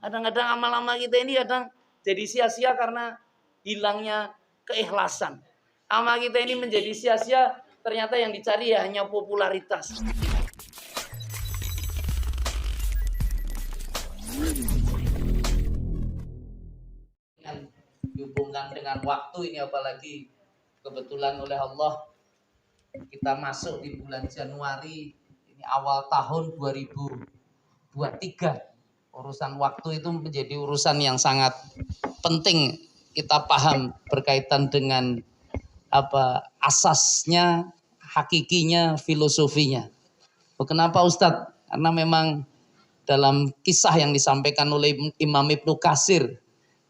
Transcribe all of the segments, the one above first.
Kadang-kadang amal-amal kita ini kadang jadi sia-sia karena hilangnya keikhlasan. Amal kita ini menjadi sia-sia, ternyata yang dicari ya hanya popularitas. Dihubungkan dengan waktu ini, apalagi kebetulan oleh Allah kita masuk di bulan Januari ini, awal tahun 2023. Urusan waktu itu menjadi urusan yang sangat penting kita paham berkaitan dengan asasnya, hakikinya, filosofinya. Kenapa Ustadz? Karena memang dalam kisah yang disampaikan oleh Imam Ibnu Katsir,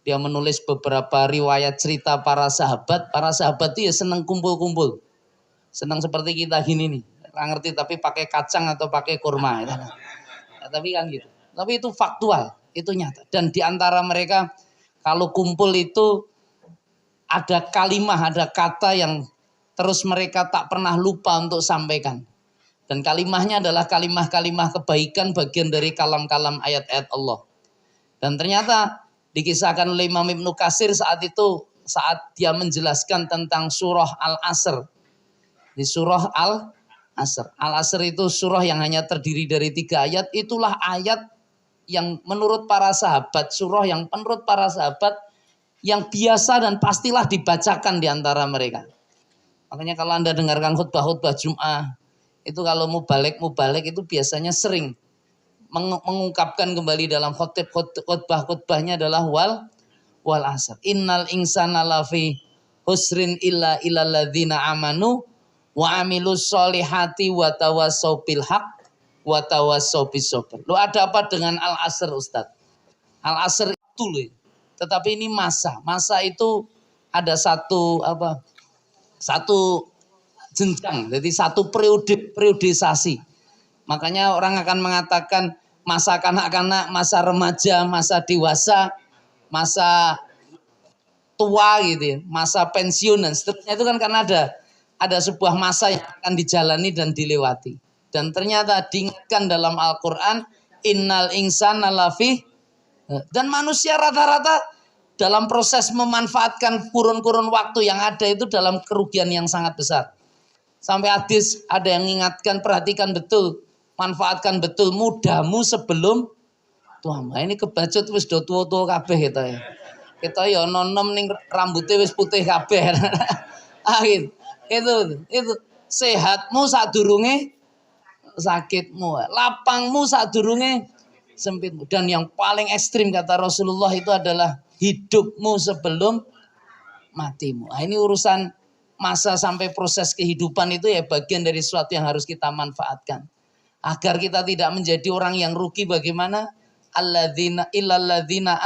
dia menulis beberapa riwayat cerita para sahabat. Para sahabat itu ya senang kumpul-kumpul, senang seperti kita gini nih, nggak ngerti tapi pakai kacang atau pakai kurma ya, tapi kan gitu. Tapi itu faktual, itu nyata. Dan diantara mereka kalau kumpul itu ada kalimah, ada kata yang terus mereka tak pernah lupa untuk sampaikan. Dan kalimahnya adalah kalimah-kalimah kebaikan, bagian dari kalam-kalam ayat-ayat Allah. Dan ternyata dikisahkan oleh Imam Ibnu Katsir saat itu, saat dia menjelaskan tentang surah Al-Asr. Di surah Al-Asr. Al-Asr itu surah yang hanya terdiri dari 3 ayat. Itulah ayat yang menurut para sahabat, surah yang menurut para sahabat yang biasa dan pastilah dibacakan di antara mereka. Makanya kalau Anda dengarkan khutbah-khutbah Jum'ah, itu kalau mubalek itu biasanya sering mengungkapkan kembali dalam khutbah-khutbahnya adalah wal asr. Innal insana lafi husrin illa illal ladzina amanu wa amilus solihati wa tawassau bil haq wa tawassau bis sabr. Lu ada apa dengan al-asr Ustaz? Al-asr itu loh. Tetapi ini masa itu ada satu jenjang, jadi satu periodisasi. Makanya orang akan mengatakan masa kanak-kanak, masa remaja, masa dewasa, masa tua gitu ya, masa pensiun dan seterusnya, itu kan karena ada sebuah masa yang akan dijalani dan dilewati. Dan ternyata diingatkan dalam Al-Quran, innal insana lafi, dan manusia rata-rata dalam proses memanfaatkan kurun-kurun waktu yang ada itu dalam kerugian yang sangat besar. Sampai hadis ada yang mengingatkan, perhatikan betul, manfaatkan betul mudamu sebelum tuamu. Ini kebacut wis do tua-tua kabeh kita ya. Kita ya nonom ning rambutnya wis putih kabeh. Itu sehatmu sadurunge sakitmu, lapangmu sadurunge sempitmu. Dan yang paling ekstrim kata Rasulullah itu adalah hidupmu sebelum matimu. Nah, ini urusan masa sampai proses kehidupan itu ya bagian dari sesuatu yang harus kita manfaatkan. Agar kita tidak menjadi orang yang rugi, bagaimana? Alladzina illalladzina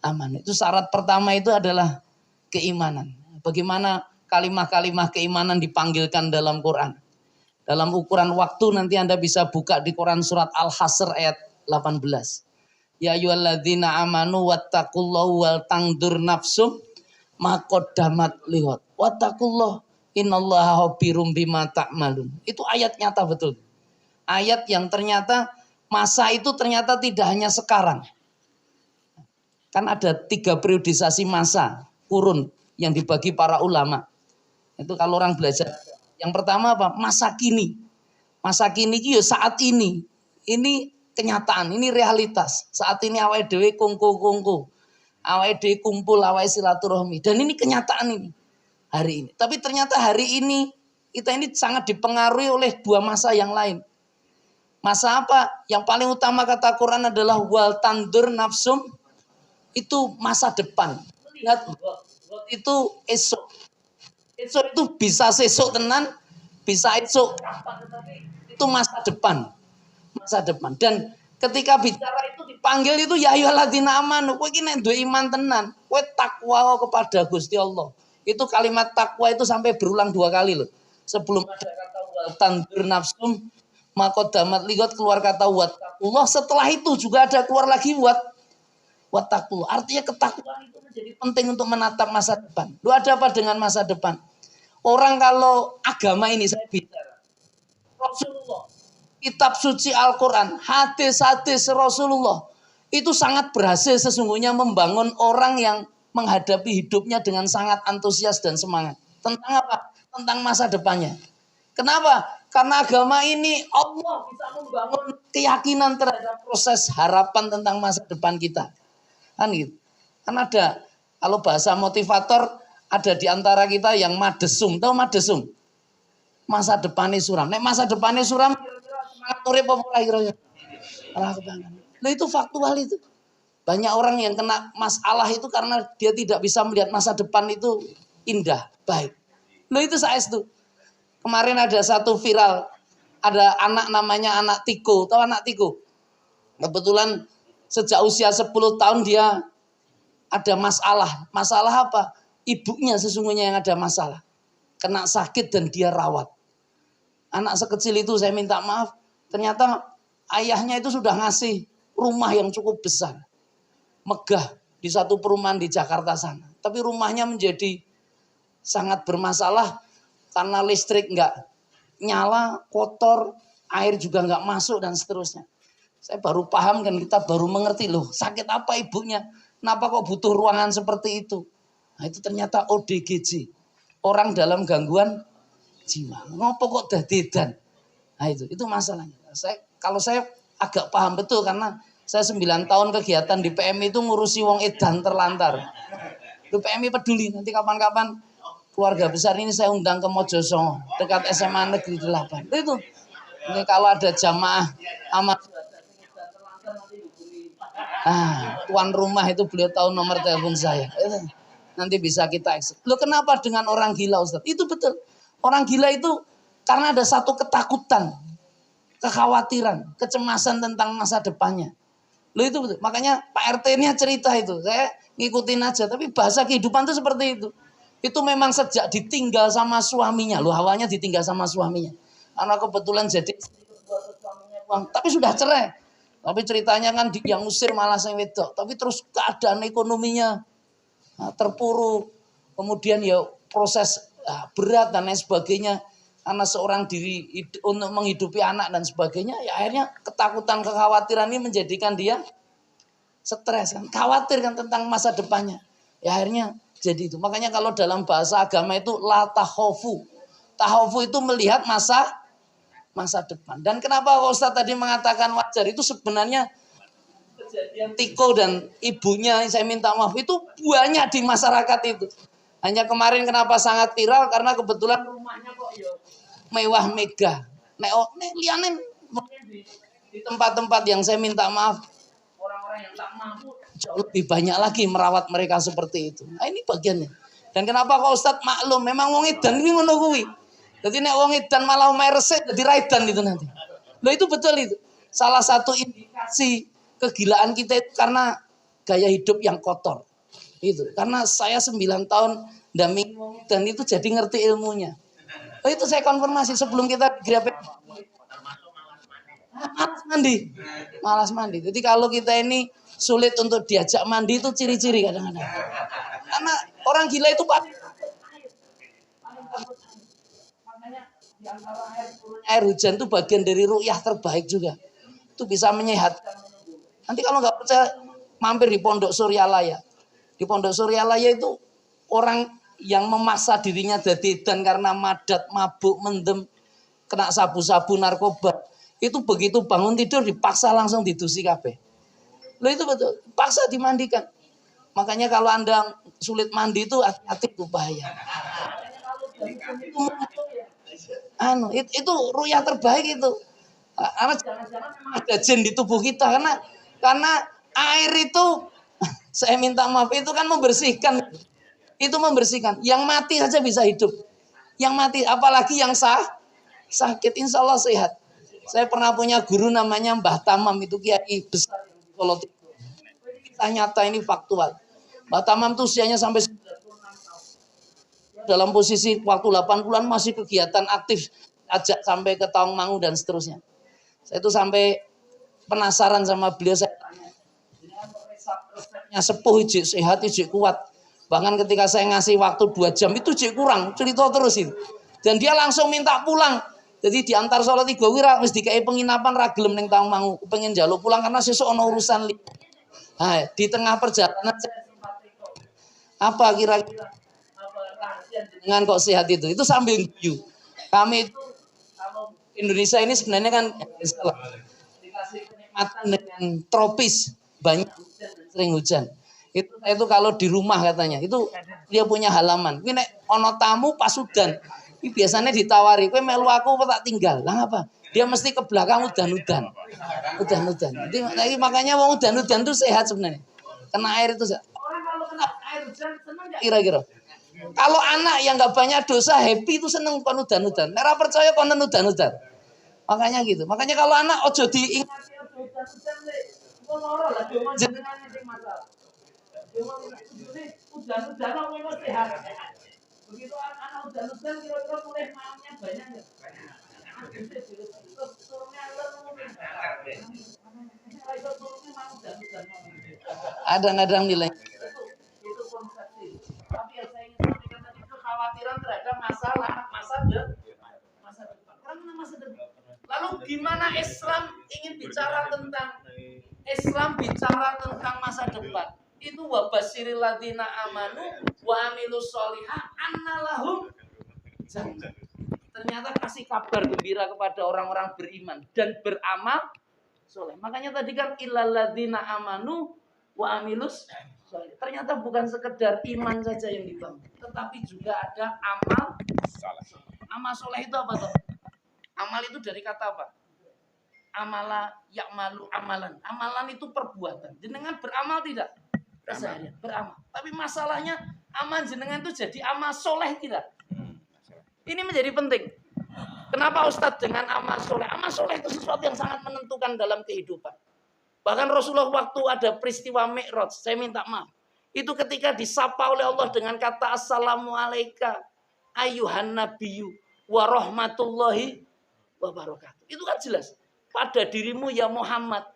aman. Itu syarat pertama itu adalah keimanan. Bagaimana kalimah-kalimah keimanan dipanggilkan dalam Quran. Dalam ukuran waktu nanti Anda bisa buka di Quran surat Al-Hasr ayat 18. Ya ayyuhalladzina amanu wattaqullahu wal tangdur nafsum ma qaddamat lihat. Wattaqullah innallaha khabirum bima ta'malun. Itu ayat nyata betul. Ayat yang ternyata masa itu ternyata tidak hanya sekarang. Kan ada 3 periodisasi masa kurun yang dibagi para ulama. Itu kalau orang belajar. Yang pertama apa? Masa kini. Masa kini itu ya saat ini. Ini kenyataan, ini realitas. Saat ini awake dhewe kungku-kungku. Awake dhewe kumpul, awake silaturahmi. Dan ini kenyataan ini. Hari ini. Tapi ternyata hari ini kita ini sangat dipengaruhi oleh 2 masa yang lain. Masa apa? Yang paling utama kata Quran adalah wal tandur nafsum. Itu masa depan. Lihat, itu esok. Esok itu bisa sesok tenan, bisa esok. Itu masa depan. Masa depan. Dan ketika bicara itu dipanggil itu ya ayyuhalladzina amanu. Kowe iki nek duwe iman tenan, kowe takwa kepada Gusti Allah. Itu kalimat takwa itu sampai berulang 2 kali loh. Sebelum ada kata wal tandur nafsum, maka damat lihat keluar kata wattaqullah. Setelah itu juga ada keluar lagi wattaqullah. Artinya ketakwaan itu menjadi penting untuk menatap masa depan. Lu ada apa dengan masa depan? Orang kalau agama ini saya bicara, Rasulullah, kitab suci Al-Quran, hadis-hadis Rasulullah, itu sangat berhasil sesungguhnya membangun orang yang menghadapi hidupnya dengan sangat antusias dan semangat. Tentang apa? Tentang masa depannya. Kenapa? Karena agama ini Allah bisa membangun keyakinan terhadap proses harapan tentang masa depan kita. Kan gitu. Kan ada, kalau bahasa motivator, ada di antara kita yang madesum. Tahu madesum? Masa depannya suram. Nek masa depannya suram, semangat urip apa kira-kira? Nah itu faktual itu. Banyak orang yang kena masalah itu karena dia tidak bisa melihat masa depan itu indah, baik. Loh itu saya itu. Kemarin ada satu viral, ada anak namanya anak Tiko. Tahu anak Tiko? Kebetulan sejak usia 10 tahun dia ada masalah. Masalah apa? Ibunya sesungguhnya yang ada masalah. Kena sakit dan dia rawat. Anak sekecil itu saya minta maaf. Ternyata ayahnya itu sudah ngasih rumah yang cukup besar. Megah di satu perumahan di Jakarta sana. Tapi rumahnya menjadi sangat bermasalah karena listrik nggak nyala, kotor, air juga nggak masuk dan seterusnya. Saya baru paham kan, kita baru mengerti loh sakit apa ibunya. Kenapa kok butuh ruangan seperti itu? Nah itu ternyata ODGJ. Orang dalam gangguan jiwa. Ngopo kok dadedan? Nah itu masalahnya. Kalau saya agak paham betul karena saya 9 tahun kegiatan di PMI itu ngurusi wong edan terlantar. Di PMI peduli, nanti kapan-kapan keluarga besar ini saya undang ke Mojosongo dekat SMA Negeri 8. Itu. Ini kalau ada jamaah amat tuan rumah itu beliau tahu nomor telepon saya. Nanti bisa kita ekspor. Loh kenapa dengan orang gila Ustaz? Itu betul. Orang gila itu karena ada satu ketakutan, kekhawatiran, kecemasan tentang masa depannya. Loh itu betul. Makanya Pak RT-nya cerita itu. Saya ngikutin aja. Tapi bahasa kehidupan itu seperti itu. Itu memang sejak ditinggal sama suaminya. Loh awalnya ditinggal sama suaminya. Karena kebetulan jadi tapi sudah cerai. Tapi ceritanya kan yang usir malah saya wedok. Tapi terus keadaan ekonominya terpuruk. Kemudian ya proses berat dan lain sebagainya. Karena seorang diri untuk menghidupi anak dan sebagainya. Ya akhirnya ketakutan, kekhawatiran ini menjadikan dia stres kan. Khawatir kan tentang masa depannya. Ya akhirnya jadi itu. Makanya kalau dalam bahasa agama itu la takhofu. Takhofu itu melihat masa depan. Dan kenapa Ustaz tadi mengatakan wajar itu sebenarnya kejadian Tiko dan ibunya saya minta maaf itu banyak di masyarakat itu. Hanya kemarin kenapa sangat viral karena kebetulan rumahnya kok mewah megah. Nek lianin di tempat-tempat yang saya minta maaf orang-orang yang tak mampu jauh lebih banyak lagi merawat mereka seperti itu. Nah ini bagiannya. Dan kenapa kok Ustaz maklum memang wong edan iki ngono kuwi. Jadi nek wong edan malah omahe resik dadi raidan itu nanti. Loh itu betul itu. Salah satu indikasi kegilaan kita itu karena gaya hidup yang kotor. Itu. Karena saya 9 tahun dampingi wong edan itu jadi ngerti ilmunya. Oh itu saya konfirmasi sebelum kita grab malas mandi. Jadi kalau kita ini sulit untuk diajak mandi itu ciri-ciri kadang-kadang. Karena orang gila itu pasti makanya di antara air hujan itu bagian dari ru'yah terbaik juga. Itu bisa menyehatkan. Nanti kalau nggak percaya mampir di Pondok Suryalaya. Di Pondok Suryalaya itu orang yang memaksa dirinya jadi dan karena madat, mabuk, mendem, kena sabu-sabu, narkoba. Itu begitu bangun tidur dipaksa langsung didusi kabeh. Loh itu betul, paksa dimandikan. Makanya kalau Anda sulit mandi itu hati-hati itu bahaya. Itu ru'yah terbaik itu. Karena jangan-jangan memang ada jin di tubuh kita karena air itu saya minta maaf itu kan membersihkan. Itu membersihkan. Yang mati saja bisa hidup. Yang mati, apalagi yang sakit, insya Allah sehat. Saya pernah punya guru namanya Mbah Tamam, itu kiai besar di Solo. Kita nyata ini faktual. Mbah Tamam itu usianya sampai 96 tahun. Dalam posisi waktu 80-an masih kegiatan aktif, ajak sampai ke Tawangmangu dan seterusnya. Saya itu sampai penasaran sama beliau, saya tanya. Resepnya sepuh, ijik sehat, ijik kuat. Bahkan ketika saya ngasih waktu 2 jam itu cek kurang, cerita terus itu. Dan dia langsung minta pulang. Jadi diantar sholat 3 wira, mesti dikai penginapan ragilem neng Tawangmangu. Pengen jaluk pulang karena sesuk ono urusan. Nah, di tengah perjalanan saya sempat tengok. Apa kira-kira apa rahasia dengan kok sehat itu? Itu sambil guyu. Kami itu kalau Indonesia ini sebenarnya kan salah dikasih kenikmatan dengan tropis, banyak hujan dan sering hujan. Itu kalau di rumah katanya, itu dia punya halaman. Ini nek ono tamu pas udan, ini biasanya ditawari, kowe melu aku apa tak tinggal. Lah apa? Dia mesti ke belakang udan-udan. Udan-udan. Jadi makanya wong udan-udan itu sehat sebenarnya. Kena air itu sehat. Orang kalau kena air hujan senang enggak kira-kira? Kalau anak yang nggak banyak dosa happy itu seneng kon udan-udan. Nek ora percaya kon udan-udan. Makanya gitu. Makanya kalau anak ojo diingati ojo udan-udan le. Kok loro lah cuma jenengan sing masalah. Cuma udan-udan kok memang sehat. Begitu anak udan-udan kira-kira mulai malamnya banyak enggak? Kadang-kadang nilai itu konsepsi. Tapi yang saya ingin sampaikan tadi itu kekhawatiran terhadap masa depan. Karena masa depan. Lalu gimana Islam ingin bicara tentang masa depan? Itu wabashiril ladzina amanu wa amilus sholihah annalahum jannah. Ternyata kasih kabar gembira kepada orang-orang beriman dan beramal soleh. Makanya tadi kan illal ladzina amanu wa amilus soleh. Ternyata bukan sekedar iman saja yang dibangun, tetapi juga ada amal soleh. Amal soleh itu apa toh? Amal itu dari kata apa? Amala ya'malu amalan. Amalan itu perbuatan. Jenengan beramal tidak? Keseharian beramal. Tapi masalahnya amal jenengan itu jadi amal soleh tidak? Ini menjadi penting. Kenapa Ustadz dengan amal soleh? Amal soleh itu sesuatu yang sangat menentukan dalam kehidupan. Bahkan Rasulullah waktu ada peristiwa Mi'raj, saya minta maaf. Itu ketika disapa oleh Allah dengan kata Assalamualaikum ayuhan nabiyyu wa rahmatullahi wa barakatuh. Itu kan jelas. Pada dirimu ya Muhammad,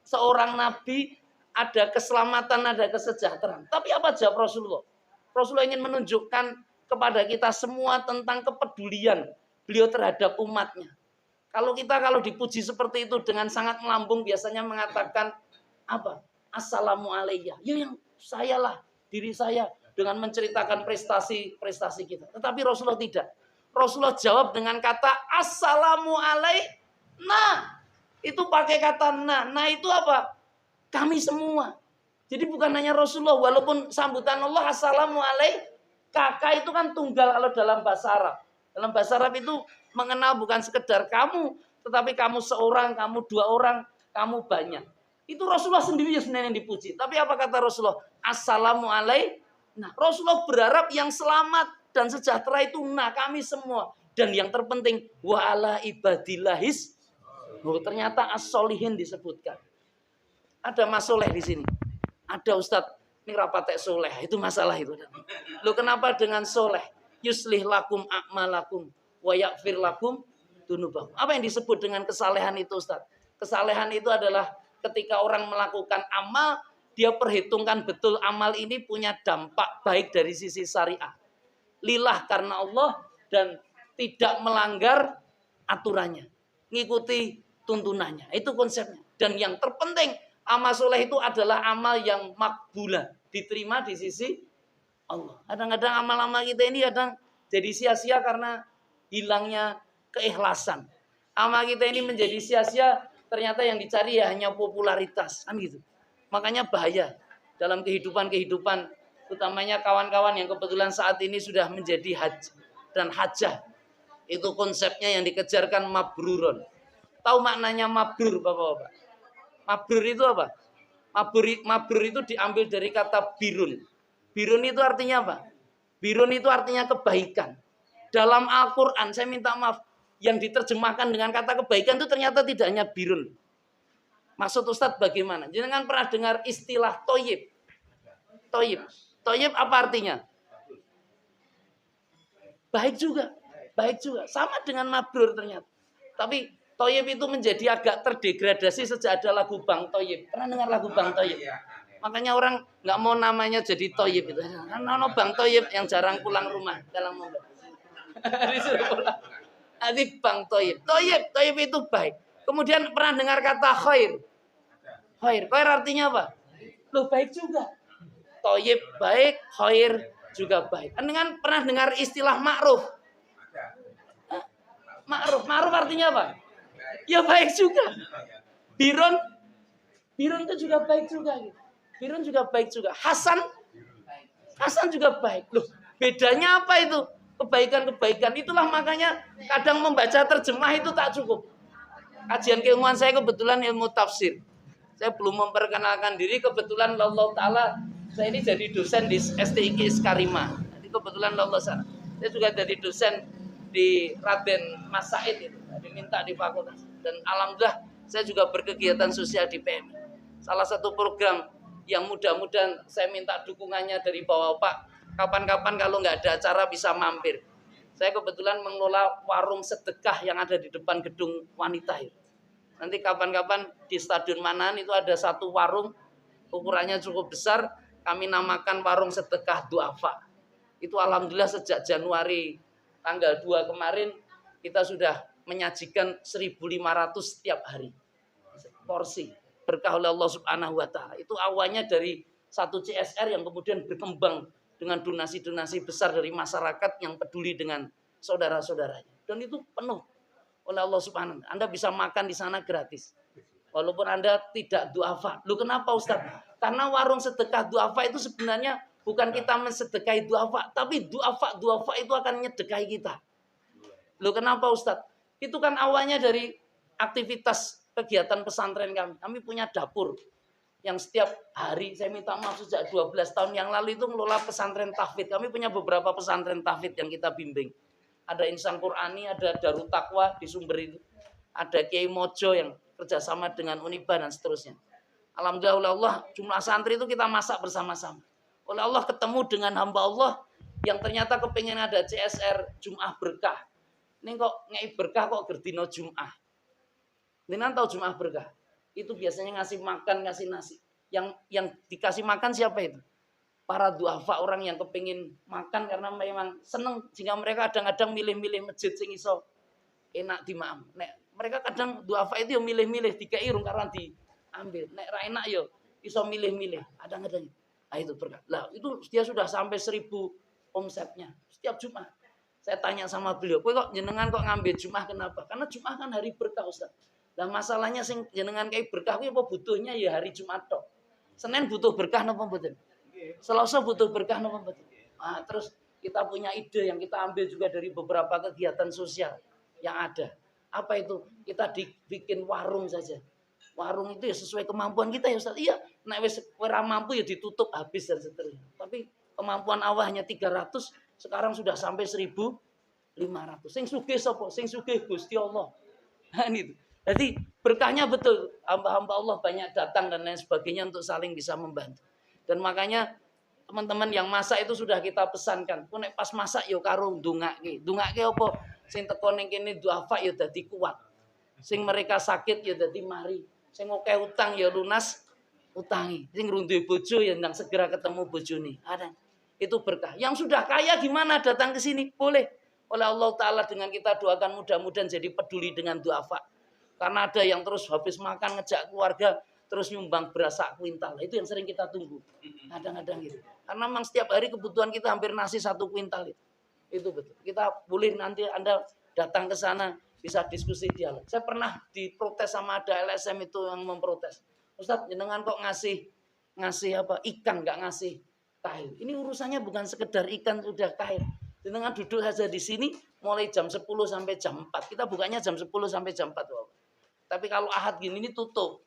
seorang nabi, ada keselamatan, ada kesejahteraan. Tapi apa jawab Rasulullah? Rasulullah ingin menunjukkan kepada kita semua tentang kepedulian beliau terhadap umatnya. Kalau dipuji seperti itu dengan sangat melambung, biasanya mengatakan apa? Assalamualaikum. Ya yang saya lah, diri saya, dengan menceritakan prestasi kita. Tetapi Rasulullah tidak. Rasulullah jawab dengan kata assalamualaikum. Nah, itu pakai kata nah. Nah itu apa? Kami semua. Jadi bukan hanya Rasulullah, walaupun sambutan Allah assalamualaikum. Kakak itu kan tunggal kalau dalam bahasa Arab. Dalam bahasa Arab itu mengenal bukan sekedar kamu, tetapi kamu seorang, kamu dua orang, kamu banyak. Itu Rasulullah sendiri sebenarnya yang dipuji. Tapi apa kata Rasulullah? Assalamualaikum. Nah, Rasulullah berharap yang selamat dan sejahtera itu nah kami semua. Dan yang terpenting wa ala ibadillahis. Ternyata as-solihin disebutkan. Ada Mas Soleh di sini. Ada Ustadz, ini rapatek soleh. Itu masalah itu. Loh kenapa dengan soleh? Yuslih lakum a'malakum wa yaghfir lakum dunubakum. Apa yang disebut dengan kesalehan itu Ustaz? Kesalehan itu adalah ketika orang melakukan amal, dia perhitungkan betul amal ini punya dampak baik dari sisi syariah. Lillah karena Allah dan tidak melanggar aturannya. Ngikuti tuntunannya. Itu konsepnya. Dan yang terpenting, amal soleh itu adalah amal yang makbulah. Diterima di sisi Allah. Kadang-kadang amal-amal kita ini kadang jadi sia-sia karena hilangnya keikhlasan. Amal kita ini menjadi sia-sia, ternyata yang dicari ya hanya popularitas, kan gitu. Makanya bahaya dalam kehidupan, utamanya kawan-kawan yang kebetulan saat ini sudah menjadi haji dan hajah. Itu konsepnya yang dikejarkan mabrurun. Tahu maknanya mabrur, Bapak-bapak? Mabrur itu apa? Mabrur itu diambil dari kata birun. Birun itu artinya apa? Birun itu artinya kebaikan. Dalam Al-Quran, saya minta maaf, yang diterjemahkan dengan kata kebaikan itu ternyata tidak hanya birun. Maksud Ustadz bagaimana? Jangan pernah dengar istilah toyib. Toyib. Toyib apa artinya? Baik juga. Baik juga. Sama dengan mabrur ternyata. Tapi toyib itu menjadi agak terdegradasi sejak ada lagu Bang Toyib. Pernah dengar lagu Bang Toyib? Makanya orang nggak mau namanya jadi Toyib itu. Karena Bang Toyib yang jarang pulang rumah dalam mobil. Disuruh pulang. Nanti Bang Toyib. Toyib itu baik. Kemudian pernah dengar kata khair. Khair artinya apa? Loh baik juga. Toyib baik, khair juga baik. Dengan pernah dengar istilah ma'ruf? Ma'ruf artinya apa? Ya baik juga. Birun, birun itu juga baik juga. Birun juga baik juga. Hasan juga baik. Loh, bedanya apa itu? Kebaikan-kebaikan. Itulah makanya kadang membaca terjemah itu tak cukup. Kajian keilmuan saya kebetulan ilmu tafsir. Saya belum memperkenalkan diri, kebetulan Allah Ta'ala saya ini jadi dosen di STIK Iskarima. Jadi kebetulan Allah saya juga jadi dosen di Raden Mas Said itu, diminta di fakultas. Dan alhamdulillah saya juga berkegiatan sosial di PMI. Salah satu program yang mudah-mudahan saya minta dukungannya dari Bapak, kapan-kapan kalau nggak ada acara bisa mampir. Saya kebetulan mengelola warung sedekah yang ada di depan gedung wanita itu. Nanti kapan-kapan di Stadion Manahan itu ada satu warung ukurannya cukup besar, kami namakan warung sedekah duafa. Itu alhamdulillah sejak Januari tanggal 2 kemarin kita sudah menyajikan 1.500 setiap hari porsi berkah oleh Allah Subhanahu wa taala. Itu awalnya dari satu CSR yang kemudian berkembang dengan donasi-donasi besar dari masyarakat yang peduli dengan saudara-saudaranya. Dan itu penuh oleh Allah Subhanahu wa taala. Anda bisa makan di sana gratis. Walaupun Anda tidak duafa. Lu kenapa Ustaz? Karena warung sedekah duafa itu sebenarnya bukan kita mensedekahi duafa, tapi duafa itu akan nyedekahi kita. Lu kenapa Ustaz? Itu kan awalnya dari aktivitas kegiatan pesantren kami. Kami punya dapur yang setiap hari, saya minta maaf sejak 12 tahun yang lalu itu mengelola pesantren tahfidz. Kami punya beberapa pesantren tahfidz yang kita bimbing. Ada Insan Qur'ani, ada Darut Taqwa di Sumber itu. Ada Kiai Mojo yang kerjasama dengan Uniba dan seterusnya. Alhamdulillah oleh Allah jumlah santri itu kita masak bersama-sama. Oleh Allah ketemu dengan hamba Allah yang ternyata kepengen ada CSR Jum'ah Berkah. Ini kok ngei berkah kok gerdino Jum'ah. Dengan tahu Jum'ah Berkah? Itu biasanya ngasih makan, ngasih nasi. Yang dikasih makan siapa itu? Para duafa, orang yang kepingin makan karena memang seneng, sehingga mereka kadang-kadang milih-milih masjid sing iso enak dimaam. Nek mereka kadang duafa itu yang milih-milih dikei urung karena diambil. Nek ra enak yo iso milih-milih. Kadang-kadang. Nah itu berkah. Lah itu dia sudah sampai 1.000 omsetnya setiap Jumat. Saya tanya sama beliau, "Kowe kok jenengan kok ngambil Jumat kenapa?" Karena Jumat kan hari berkah, Ustaz. Lah masalahnya sing jenengan kayak berkah kuwi apa butuhnya ya hari Jumat tok. Senin butuh berkah napa mboten? Selasa butuh berkah napa mboten? Nah, terus kita punya ide yang kita ambil juga dari beberapa kegiatan sosial yang ada. Apa itu? Kita dibikin warung saja. Warung itu ya sesuai kemampuan kita ya Ustaz. Iya, nek wis ora mampu ya ditutup habis dan seterusnya. Tapi kemampuan awal hanya 300, sekarang sudah sampai 1.500. Sing sugih sapa? Sing sugih Gusti Allah. Nah, ini. Jadi berkahnya betul. Hamba-hamba Allah banyak datang dan lain sebagainya untuk saling bisa membantu. Dan makanya teman-teman yang masak itu sudah kita pesankan. Ku nek pas masak yo karo ndongake. Ndongake apa? Sing teko ning kene duafa yo dadi kuat. Sing mereka sakit yo dadi mari. Sing akeh utang yo lunas utangi. Sing ngrunduhe bojo ya ndang segera ketemu bojone. Ada. Itu berkah. Yang sudah kaya gimana datang ke sini? Boleh. Oleh Allah Ta'ala dengan kita doakan mudah-mudahan jadi peduli dengan duafa. Karena ada yang terus habis makan ngejak keluarga terus nyumbang beras sak kuintal. Itu yang sering kita tunggu. Kadang-kadang gitu. Karena memang setiap hari kebutuhan kita hampir nasi 1 kuintal itu. Itu betul. Kita boleh nanti Anda datang ke sana bisa diskusi dialog. Saya pernah diprotes sama ada LSM itu yang memprotes. Ustaz, jenengan kok ngasih apa? Ikan nggak ngasih kail. Ini urusannya bukan sekedar ikan sudah kail. Jenengan duduk saja di sini mulai jam 10 sampai jam 4. Kita bukanya jam 10 sampai jam 4. Tapi kalau Ahad gini ini tutup.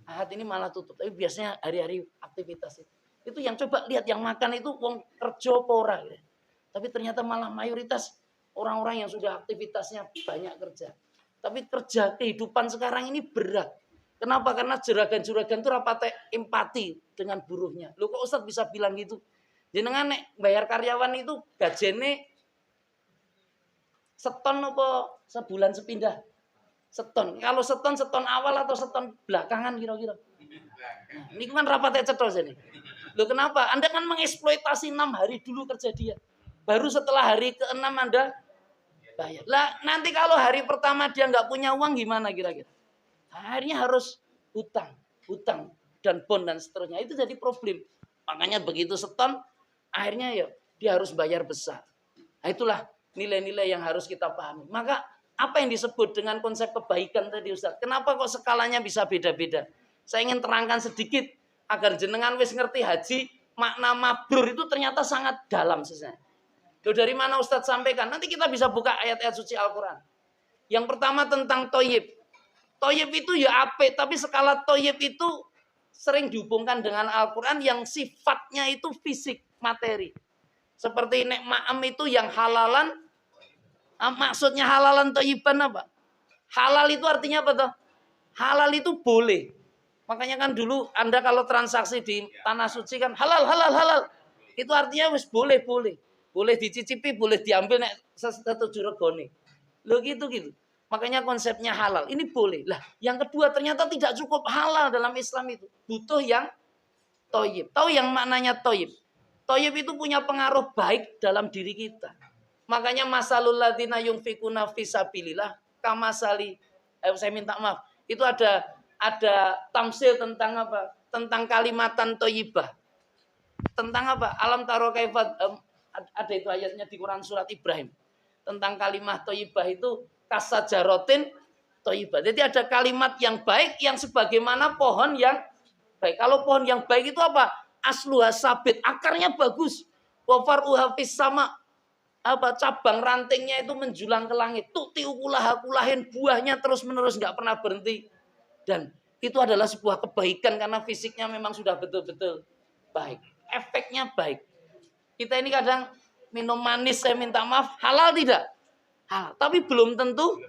Ahad ini malah tutup. Tapi biasanya hari-hari aktivitas itu. Itu yang coba lihat yang makan itu wong kerja pora. Gitu. Tapi ternyata malah mayoritas orang-orang yang sudah aktivitasnya banyak kerja. Tapi kerja kehidupan sekarang ini berat. Kenapa? Karena juragan-juragan itu rapate empati dengan buruhnya. Loh kok Ustadz bisa bilang gitu? Jenengan nek bayar karyawan itu gajene seton apa sebulan sepindah? Seton. Kalau seton awal atau seton belakangan kira-kira. Nah, ini kan rapatnya cetol sini. Loh kenapa? Anda kan mengeksploitasi 6 hari dulu kerja dia. Baru setelah hari ke-6 Anda bayar. Lah nanti kalau hari pertama dia nggak punya uang gimana kira-kira? Akhirnya harus hutang. dan bond dan seterusnya. Itu jadi problem. Makanya begitu seton, akhirnya ya dia harus bayar besar. Nah, itulah nilai-nilai yang harus kita pahami. Maka apa yang disebut dengan konsep kebaikan tadi Ustaz? Kenapa kok skalanya bisa beda-beda? Saya ingin terangkan sedikit agar jenengan wis ngerti haji, makna mabrur itu ternyata sangat dalam sebenarnya. Loh, dari mana Ustaz sampaikan? Nanti kita bisa buka ayat-ayat suci Al-Quran. Yang pertama tentang toyib. Toyib itu ya apik, tapi skala toyib itu sering dihubungkan dengan Al-Quran yang sifatnya itu fisik, materi. Seperti nek ma'am itu yang halalan, maksudnya halalan toyiban apa? Halal itu artinya apa toh? Halal itu boleh. Makanya kan dulu Anda kalau transaksi di tanah suci kan halal, halal, halal. Itu artinya wis boleh, boleh. Boleh dicicipi, boleh diambil nek setuju regone. Loh gitu. Makanya konsepnya halal. Ini boleh. Lah, yang kedua ternyata tidak cukup halal dalam Islam itu. Butuh yang toyib. Tahu yang maknanya toyib? Toyib itu punya pengaruh baik dalam diri kita. Makanya masalul ladzina yunfikuna fisabilillah kamasali. Saya minta maaf. Itu ada tamsil tentang apa? Tentang kalimatan toyibah. Tentang apa? Alam taro kaifat. Ada itu ayatnya di Quran surat Ibrahim. Tentang kalimat toyibah itu kasajarotin toyibah. Jadi ada kalimat yang baik yang sebagaimana pohon yang baik. Kalau pohon yang baik itu apa? Asluha sabit, akarnya bagus. Wafar uhafis sama apa cabang rantingnya itu menjulang ke langit. Tuti ukulahin buahnya terus menerus nggak pernah berhenti. Dan itu adalah sebuah kebaikan karena fisiknya memang sudah betul-betul baik. Efeknya baik. Kita ini kadang minum manis, saya minta maaf, halal tidak? Halal, tapi belum tentu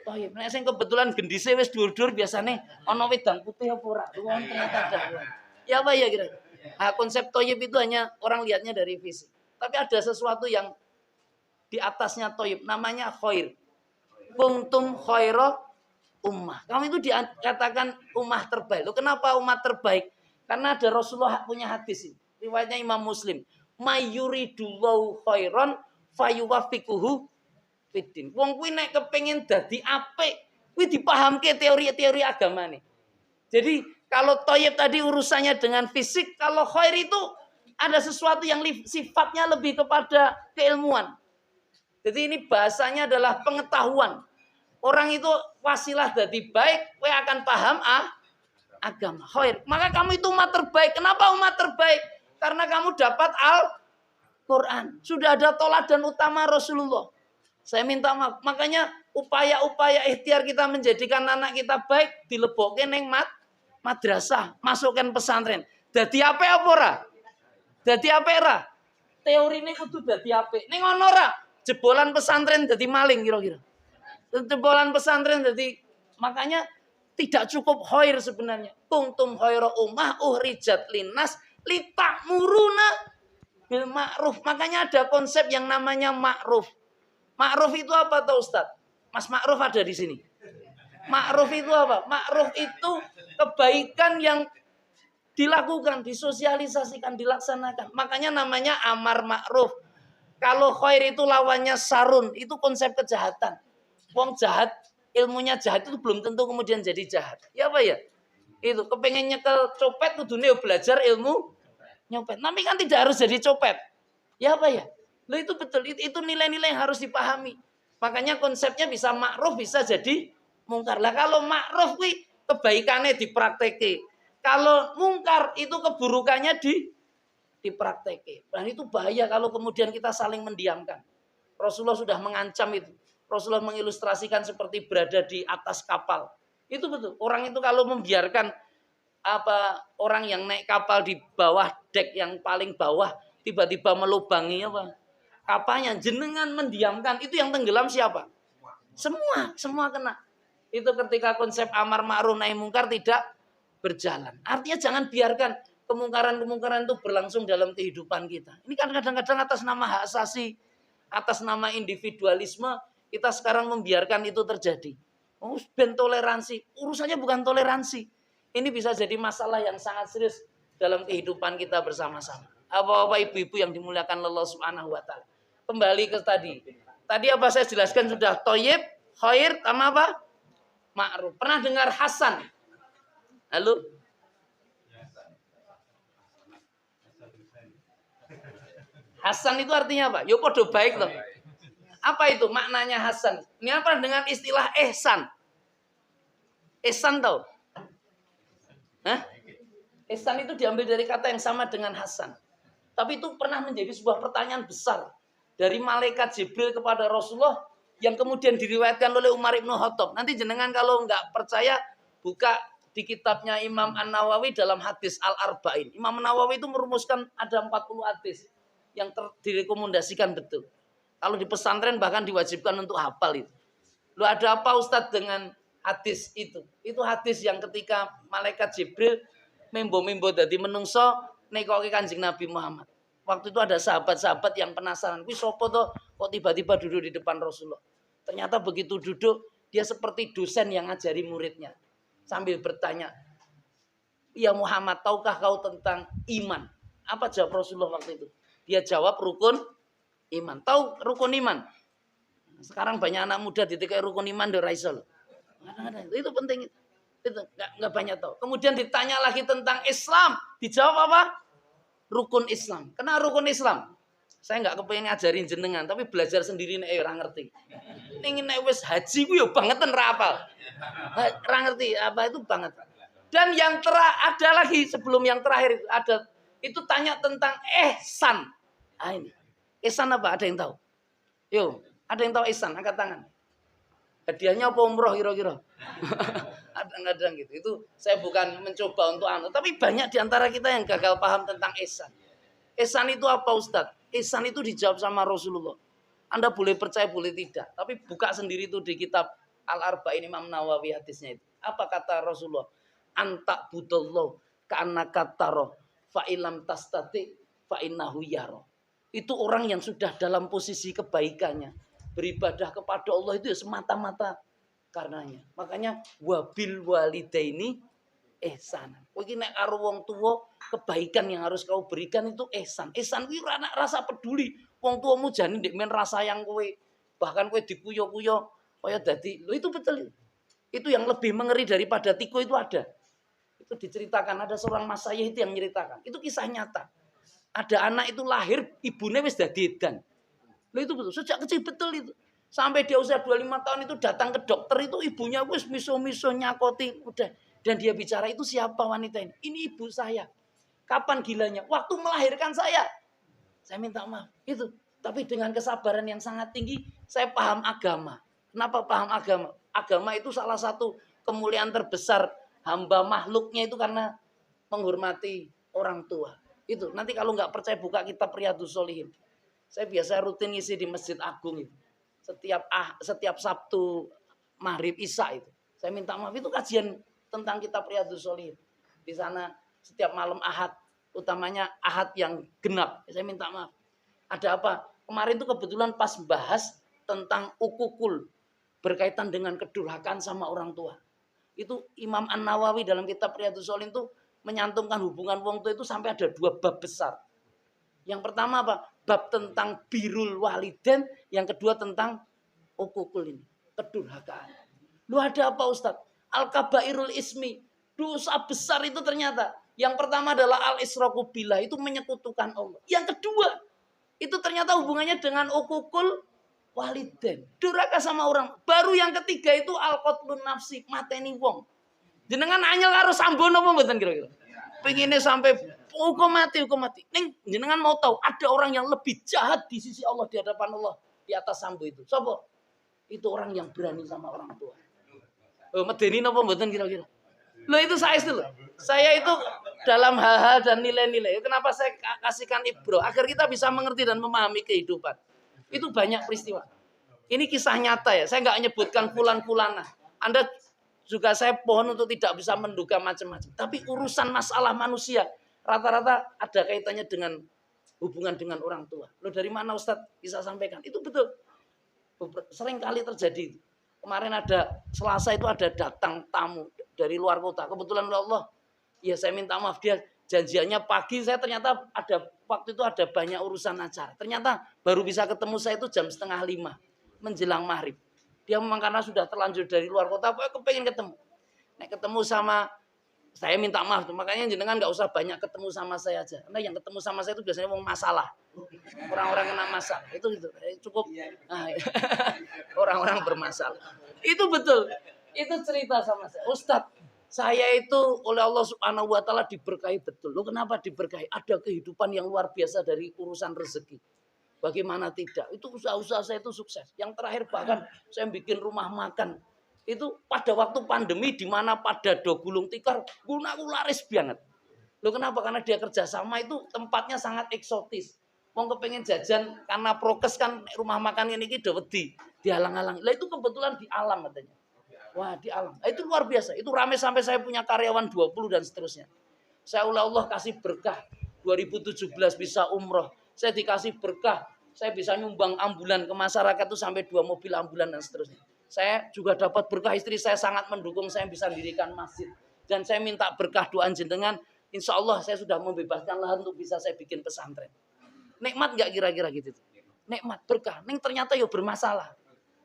toyib. Nek sing kebetulan gendise wis dur-dur biasane ana wedang putih apa ora? Ternyata ada. Ya apa ya kira? Nah, konsep toyib itu hanya orang lihatnya dari fisik. Tapi ada sesuatu yang di atasnya toyib, namanya khair. Kuntum khaira ummah. Kamu itu dikatakan ummah terbaik. Loh, kenapa ummah terbaik? Karena ada Rasulullah punya hadis ini. Riwayatnya Imam Muslim. Mayuridullahu khairan fayuwafiquhu fiddin. Wong kuwi nek kepengin dadi apik, kuwi dipahamke teori-teori agama nih. Jadi kalau toyib tadi urusannya dengan fisik, kalau khair itu ada sesuatu yang sifatnya lebih kepada keilmuan. Jadi ini bahasanya adalah pengetahuan. Orang itu wasilah dadi baik, kowe akan paham agama khair. Maka kamu itu umat terbaik. Kenapa umat terbaik? Karena kamu dapat Al-Quran. Sudah ada toladan utama Rasulullah. Saya minta maaf. Makanya upaya-upaya ikhtiar kita menjadikan anak kita baik dilebokke ning madrasah, masukkan pesantren. Dadi apik apa ora? Dadi apik ora? Teorine kudu dadi apik. Ning ono ora? Jebolan pesantren dadi maling kira-kira. Jebolan pesantren dadi makanya tidak cukup khair sebenarnya. Kuntum khaira ummah uhrijat linnas litakmuruna bil ma'ruf. Makanya ada konsep yang namanya ma'ruf. Ma'ruf itu apa tuh Ustaz? Mas Ma'ruf ada di sini. Ma'ruf itu apa? Ma'ruf itu kebaikan yang dilakukan, disosialisasikan, dilaksanakan. Makanya namanya amar ma'ruf. Kalau khair itu lawannya sarun, itu konsep kejahatan. Wong jahat, ilmunya jahat itu belum tentu kemudian jadi jahat. Ya apa ya? Itu kepengen nyekel copet kudune belajar ilmu nyopet. Tapi kan tidak harus jadi copet. Ya apa ya? Loh itu betul. Itu nilai-nilai yang harus dipahami. Makanya konsepnya bisa ma'ruf, bisa jadi mungkar. Lah kalau ma'ruf kuwi kebaikannya diprakteke. Kalau mungkar itu keburukannya diprakteke. Dan itu bahaya kalau kemudian kita saling mendiamkan. Rasulullah sudah mengancam itu. Rasulullah mengilustrasikan seperti berada di atas kapal. Itu betul. Orang itu kalau membiarkan orang yang naik kapal di bawah dek yang paling bawah tiba-tiba melubangi kapalnya, jenengan mendiamkan, itu yang tenggelam siapa? Semua kena. Itu ketika konsep amar ma'ruf nahi mungkar tidak berjalan. Artinya jangan biarkan kemungkaran-kemungkaran itu berlangsung dalam kehidupan kita. Ini kan kadang-kadang atas nama hak asasi, atas nama individualisme, kita sekarang membiarkan itu terjadi. Ben toleransi, urusannya bukan toleransi. Ini bisa jadi masalah yang sangat serius dalam kehidupan kita bersama-sama. Apa-apa ibu-ibu yang dimuliakan Allah Subhanahu wa taala. Kembali ke tadi. Tadi apa saya jelaskan sudah, toyib, khair, sama apa? Ma'ruf. Pernah dengar Hasan? Halo? Hasan itu artinya apa? Yo podo baik loh. Apa itu maknanya Hasan? Ini apa dengan istilah ihsan? Ihsan tahu? Hah? Ihsan itu diambil dari kata yang sama dengan Hasan. Tapi itu pernah menjadi sebuah pertanyaan besar dari malaikat Jibril kepada Rasulullah yang kemudian diriwayatkan oleh Umar Ibn Khattab. Nanti jenengan kalau nggak percaya buka di kitabnya Imam An-Nawawi dalam hadis Al-Arba'in. Imam An-Nawawi itu merumuskan ada 40 hadis yang direkomendasikan betul. Kalau di pesantren bahkan diwajibkan untuk hafal itu. Lu ada apa Ustadz dengan hadis itu? Itu hadis yang ketika malaikat Jibril membo-membo dadi menungso nekoke Kanjeng Nabi Muhammad. Waktu itu ada sahabat-sahabat yang penasaran, "Kuwi sapa to kok tiba-tiba duduk di depan Rasulullah?" Ternyata begitu duduk, dia seperti dosen yang ngajari muridnya. Sambil bertanya, "Ya Muhammad, tahukah kau tentang iman?" Apa jawab Rasulullah waktu itu? Dia jawab rukun iman. Tahu rukun iman? Sekarang banyak anak muda ditikai rukun iman dari Rasul. Itu penting. Itu nggak banyak tahu. Kemudian ditanya lagi tentang Islam. Dijawab apa? Rukun Islam. Kenapa rukun Islam? Saya nggak kepengen ngajarin jenengan, tapi belajar sendiri nek ora ngerti. Ning nek wis haji ku yo bangetan ra apal. Ora ngerti apa itu banget. Dan yang ada lagi sebelum yang terakhir itu ada itu tanya tentang ihsan. Ah ini. Ihsan apa? Ada yang tahu? Yo, ada yang tahu ihsan? Angkat tangan. Hadiahnya apa umroh kira-kira? Kadang-kadang gitu. Itu saya bukan mencoba untuk tapi banyak diantara kita yang gagal paham tentang ihsan. Ihsan itu apa Ustadz? Ihsan itu dijawab sama Rasulullah. Anda boleh percaya boleh tidak, tapi buka sendiri itu di kitab Al-Arba'in Imam Nawawi hadisnya itu. Apa kata Rasulullah? Antak budallah ka'annaka taro fa ilam tastati fa innahu yaro. Itu orang yang sudah dalam posisi kebaikannya beribadah kepada Allah itu ya semata-mata karenanya. Makanya wabil walidaini ihsan. Kowe iki nek karo wong tuwa kebaikan yang harus kau berikan itu ihsan. Ihsan kuwi rasa peduli. Wong tuamu jane ndek men rasa sayang kowe. Bahkan kowe dikuyo-kuyo kaya dadi. Lho itu betul. Itu yang lebih mengeri daripada tiko itu ada. Itu diceritakan ada seorang mas saya itu yang menceritakan. Itu kisah nyata. Ada anak itu lahir, ibunya wis dadi edan. Loh itu betul, sejak kecil betul itu. Sampai dia usia 25 tahun itu datang ke dokter itu ibunya wis miso-miso nyakoti udah. Dan dia bicara itu siapa wanita ini? Ini ibu saya. Kapan gilanya? Waktu melahirkan saya. Saya minta maaf. Itu. Tapi dengan kesabaran yang sangat tinggi, saya paham agama. Kenapa paham agama? Agama itu salah satu kemuliaan terbesar hamba makhluknya itu karena menghormati orang tua. Itu nanti kalau nggak percaya buka kitab Riyadhus Shalihin. Saya biasa rutin ngisi di Masjid Agung itu. Setiap Sabtu Maghrib Isya itu. Saya minta maaf itu kajian tentang kitab Riyadhus Shalihin. Di sana setiap malam Ahad, utamanya Ahad yang genap. Saya minta maaf. Ada apa? Kemarin itu kebetulan pas bahas tentang ukukul berkaitan dengan kedurhakaan sama orang tua. Itu Imam An-Nawawi dalam kitab Riyadhus Shalihin itu menyantumkan hubungan wong tua itu sampai ada 2 bab besar. Yang pertama apa? Bab tentang birrul waliden, yang kedua tentang ukukul ini, kedurhakaan. Lu ada apa Ustadz? Al-kabairul ismi, dosa besar itu ternyata. Yang pertama adalah al-israku billah, itu menyekutukan Allah. Yang kedua, itu ternyata hubungannya dengan ukukul waliden, durhaka sama orang. Baru yang ketiga itu al-qatlun nafsi, mateni wong. Jenengan anyel karo sambon apa mboten kira-kira? Pengennya sampai hukum mati. Ning jenengan mau tahu ada orang yang lebih jahat di sisi Allah, di hadapan Allah, di atas sambo itu. Sapa? Itu orang yang berani sama orang tua. Oh, medeni napa mboten kira-kira? Loh itu saya itu loh. Saya itu dalam hal-hal dan nilai-nilai. Kenapa saya kasihkan ibro? Agar kita bisa mengerti dan memahami kehidupan. Itu banyak peristiwa. Ini kisah nyata ya. Saya nggak nyebutkan fulan-fulana. Anda juga saya pohon untuk tidak bisa menduga macam-macam. Tapi urusan masalah manusia rata-rata ada kaitannya dengan hubungan dengan orang tua. Loh dari mana Ustadz bisa sampaikan? Itu betul. Sering kali terjadi. Kemarin ada Selasa itu ada datang tamu dari luar kota. Kebetulan Allah, ya saya minta maaf dia janjiannya pagi. Saya ternyata ada waktu itu ada banyak urusan acara. Ternyata baru bisa ketemu saya itu jam 4:30 menjelang maghrib. Dia memang karena sudah terlanjur dari luar kota, pokoknya kepengen ketemu. Nek ketemu sama Saya minta maaf, makanya jenengan nggak usah banyak ketemu sama saya aja. Karena yang ketemu sama saya itu biasanya mau masalah. Orang-orang kena masalah. Itu cukup nah, orang-orang bermasalah. Itu betul. Itu cerita sama saya. Ustadz, saya itu oleh Allah Subhanahu wa taala diberkahi betul. Loh, kenapa diberkahi? Ada kehidupan yang luar biasa dari urusan rezeki. Bagaimana tidak? Itu usaha-usaha saya itu sukses. Yang terakhir bahkan saya bikin rumah makan. Itu pada waktu pandemi di mana pada do gulung tikar, gunaku laris banget. Loh kenapa? Karena dia kerjasama itu tempatnya sangat eksotis. Mau kepengen jajan karena prokes kan rumah makan ini udah wedi, dihalang-halang. Lah itu kebetulan di alam katanya. Wah di alam. Itu luar biasa. Itu rame sampai saya punya karyawan 20 dan seterusnya. Saya oleh Allah kasih berkah. 2017 bisa umroh. Saya dikasih berkah. Saya bisa nyumbang ambulan ke masyarakat itu sampai 2 mobil ambulan dan seterusnya. Saya juga dapat berkah, istri saya sangat mendukung saya bisa dirikan masjid. Dan saya minta berkah doa jenengan. Insya Allah saya sudah membebaskan lahan untuk bisa saya bikin pesantren. Nikmat gak kira-kira gitu? Nikmat, berkah. Neng ternyata ya bermasalah.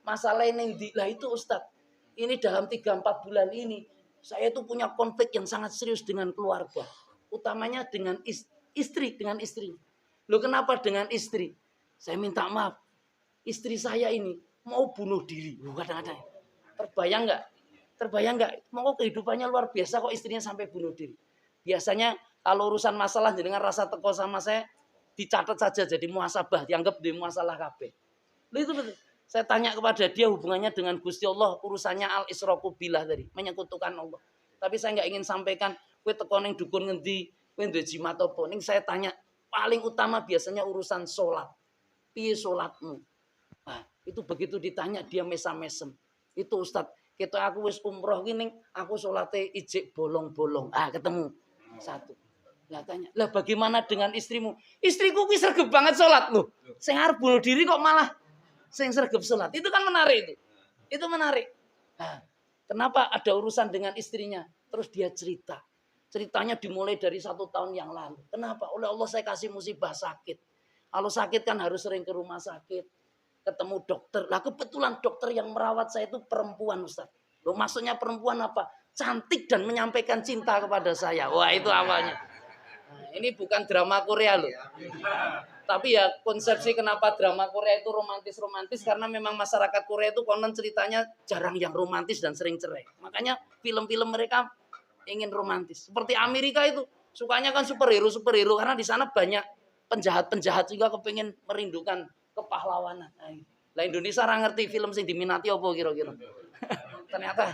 Masalah ini lah itu Ustadz. Ini dalam 3-4 bulan ini. Saya tuh punya konflik yang sangat serius dengan keluarga. Utamanya dengan istri. Loh kenapa dengan istri? Saya minta maaf. Istri saya ini mau bunuh diri. Kadang-kadang. Terbayang nggak? Mau kehidupannya luar biasa kok istrinya sampai bunuh diri. Biasanya kalau urusan masalah dengan rasa teko sama saya dicatat saja jadi muhasabah, dianggap di masalah kabeh. Itu betul. Saya tanya kepada dia hubungannya dengan Gusti Allah, urusannya al-israku billah tadi, menyekutukan Allah. Tapi saya nggak ingin sampaikan kowe teko ning dukun ngendi, kowe ndek jimat apa. Ning saya tanya paling utama biasanya urusan salat. Piye salatmu? Nah, itu begitu ditanya dia mesam-mesem. Itu Ustadz, kita aku wis umroh gini, aku salate ijik bolong-bolong. Ketemu satu. Lah tanya, lah bagaimana dengan istrimu? Istriku ki sregep banget salat loh. Sing arep bunuh diri kok malah sing sregep salat. Itu kan menarik itu. Itu menarik. Nah, kenapa ada urusan dengan istrinya? Terus dia cerita. Ceritanya dimulai dari 1 tahun yang lalu. Kenapa? Oleh Allah saya kasih musibah sakit. Kalau sakit kan harus sering ke rumah sakit. Ketemu dokter. Lah kebetulan dokter yang merawat saya itu perempuan Ustaz. Loh maksudnya perempuan apa? Cantik dan menyampaikan cinta kepada saya. Wah itu awalnya. Nah, ini bukan drama Korea loh. Tapi ya konsepsi kenapa drama Korea itu romantis-romantis. Karena memang masyarakat Korea itu konon ceritanya jarang yang romantis dan sering cerai. Makanya film-film mereka ingin romantis. Seperti Amerika itu. Sukanya kan superhero. Karena di sana banyak penjahat-penjahat juga kepengen merindukan kepahlawanan. Lah Indonesia ora ngerti film sing diminati apa kira-kira. Ternyata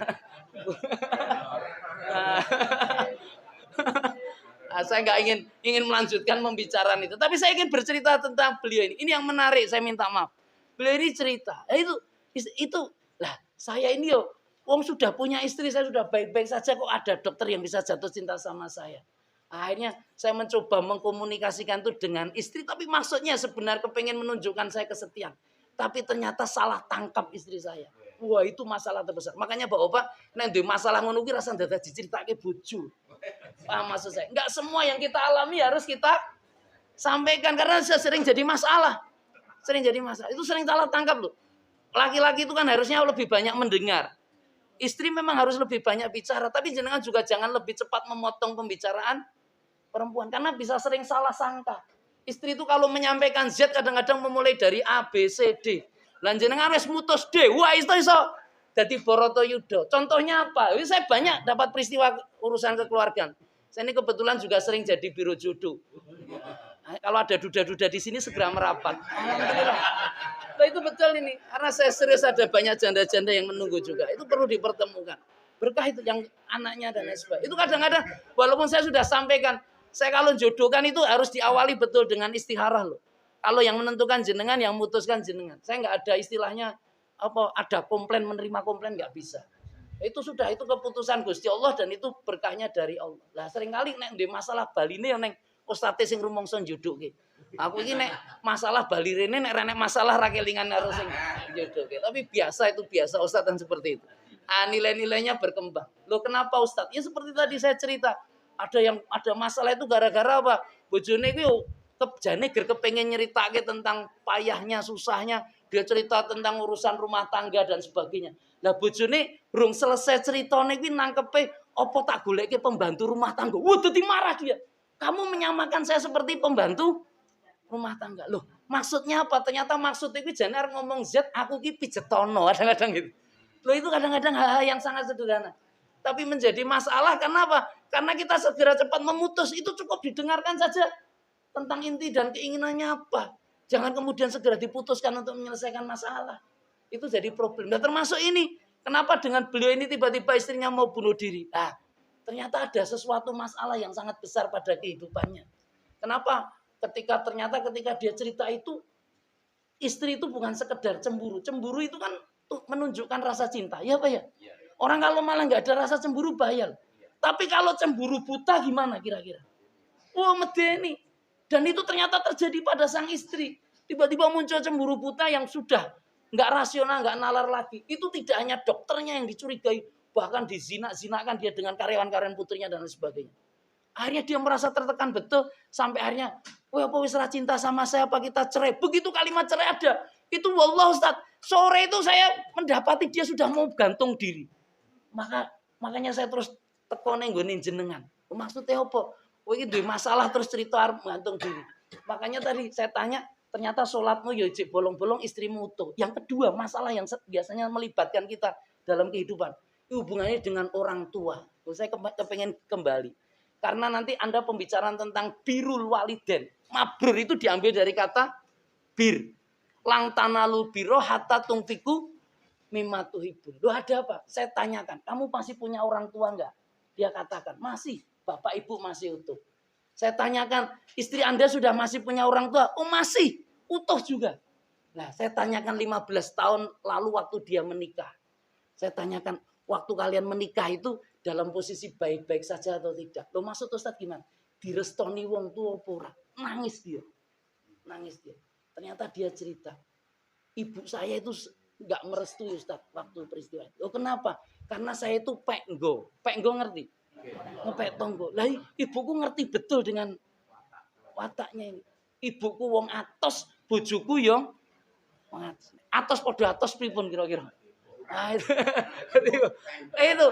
saya nggak ingin melanjutkan pembicaraan itu, tapi saya ingin bercerita tentang beliau ini. Ini yang menarik, saya minta maaf. Beliau ini cerita, itu lah saya ini wong sudah punya istri, saya sudah baik-baik saja kok ada dokter yang bisa jatuh cinta sama saya. Akhirnya saya mencoba mengkomunikasikan itu dengan istri. Tapi maksudnya sebenarnya kepengen menunjukkan saya kesetiaan. Tapi ternyata salah tangkap istri saya. Wah itu masalah terbesar. Makanya bapak-bapak nanti masalah ngono ki rasa dadi diceritake bojo. Maksud saya. Enggak semua yang kita alami harus kita sampaikan. Karena sering jadi masalah. Itu sering salah tangkap loh. Laki-laki itu kan harusnya lebih banyak mendengar. Istri memang harus lebih banyak bicara. Tapi jenengan juga jangan lebih cepat memotong pembicaraan perempuan karena bisa sering salah sangka. Istri itu kalau menyampaikan Z kadang-kadang memulai dari A, B, C, D. Lan jenengan wis mutus D. Wah, itu iso dadi Bharatayuda. Contohnya apa? Saya banyak dapat peristiwa urusan kekeluargaan. Saya ini kebetulan juga sering jadi biro jodoh. Kalau ada duda-duda di sini segera merapat. Alhamdulillah. Nah, itu betul ini. Karena saya serius ada banyak janda-janda yang menunggu juga. Itu perlu dipertemukan. Berkah itu yang anaknya dan lain sebagainya. Itu kadang-kadang walaupun saya sudah sampaikan saya kalau jodohkan itu harus diawali betul dengan istikharah loh. Kalau yang menentukan jenengan, yang memutuskan jenengan. Saya nggak ada istilahnya ada komplain menerima komplain nggak bisa. Itu sudah itu keputusan Gusti Allah dan itu berkahnya dari Allah. Lah seringkali nek ndek masalah baline neng ustadz sing rumangsa njodohke. Aku ini nek masalah Bali rene nek renek masalah ra kelingan karo sing njodohke. Tapi biasa ustadz yang seperti itu. Nilai-nilainya berkembang. Loh kenapa ustadz? Ya seperti tadi saya cerita. Ada masalah itu gara-gara apa? Bojone iki jane kepengen nyeritake tentang payahnya, susahnya. Dia cerita tentang urusan rumah tangga dan sebagainya. Lah bojone burung selesai ceritane kuwi nangkepe Opo tak goleke pembantu rumah tangga. Wah, dadi marah dia. Kamu menyamakan saya seperti pembantu rumah tangga. Loh, maksudnya apa? Ternyata maksud itu jane arep ngomong Z, aku ki pijetono, kadang-kadang gitu. Loh, itu kadang-kadang hal-hal yang sangat sederhana. Tapi menjadi masalah karena apa? Karena kita segera cepat memutus, itu cukup didengarkan saja tentang inti dan keinginannya apa. Jangan kemudian segera diputuskan untuk menyelesaikan masalah. Itu jadi problem. Dan termasuk ini, kenapa dengan beliau ini tiba-tiba istrinya mau bunuh diri? Nah, ternyata ada sesuatu masalah yang sangat besar pada kehidupannya. Kenapa? Ketika dia cerita itu, istri itu bukan sekedar cemburu. Cemburu itu kan menunjukkan rasa cinta. Ya Pak ya? Orang kalau malah nggak ada rasa cemburu bahaya. Tapi kalau cemburu buta gimana kira-kira? Wah, medeni. Dan itu ternyata terjadi pada sang istri. Tiba-tiba muncul cemburu buta yang sudah nggak rasional, nggak nalar lagi. Itu tidak hanya dokternya yang dicurigai, bahkan dizina-zinakan dia dengan karyawan-karyawan putrinya dan lain sebagainya. Akhirnya dia merasa tertekan betul sampai akhirnya, wah apa wis cinta sama saya apa kita cerai. Begitu kalimat cerai ada, itu wallah Ustaz, sore itu saya mendapati dia sudah mau gantung diri. Makanya saya terus tekone nggone jenengan. Maksudnya apa? Kowe iki duwe masalah terus cerita arep gantung diri. Makanya tadi saya tanya, ternyata sholatmu ya jek bolong-bolong, istrimu utuh. Yang kedua, masalah yang biasanya melibatkan kita dalam kehidupan, hubungannya dengan orang tua. Saya kepengen kembali. Karena nanti Anda pembicaraan tentang birrul waliden. Mabrur itu diambil dari kata bir. Lang tanalu birro hatta tungfiku mimma tuhibun. Loh, ada apa? Saya tanyakan, kamu masih punya orang tua enggak? Dia katakan, masih. Bapak ibu masih utuh. Saya tanyakan, istri Anda sudah masih punya orang tua? Oh masih, utuh juga. Nah, saya tanyakan 15 tahun lalu waktu dia menikah. Saya tanyakan, waktu kalian menikah itu dalam posisi baik-baik saja atau tidak? Loh, maksud Ustaz gimana? Direstoni wong tua pura. Nangis dia. Ternyata dia cerita, ibu saya itu nggak merestui Ustaz waktu peristiwa itu. Oh kenapa? Karena saya itu peknggo. Peknggo ngerti? Ngepek tonggo. Lah ibuku ngerti betul dengan wataknya ini. Ibuku wong atos, bojoku yo wong atos. Atos padha atos pripun kira-kira? Nah, itu.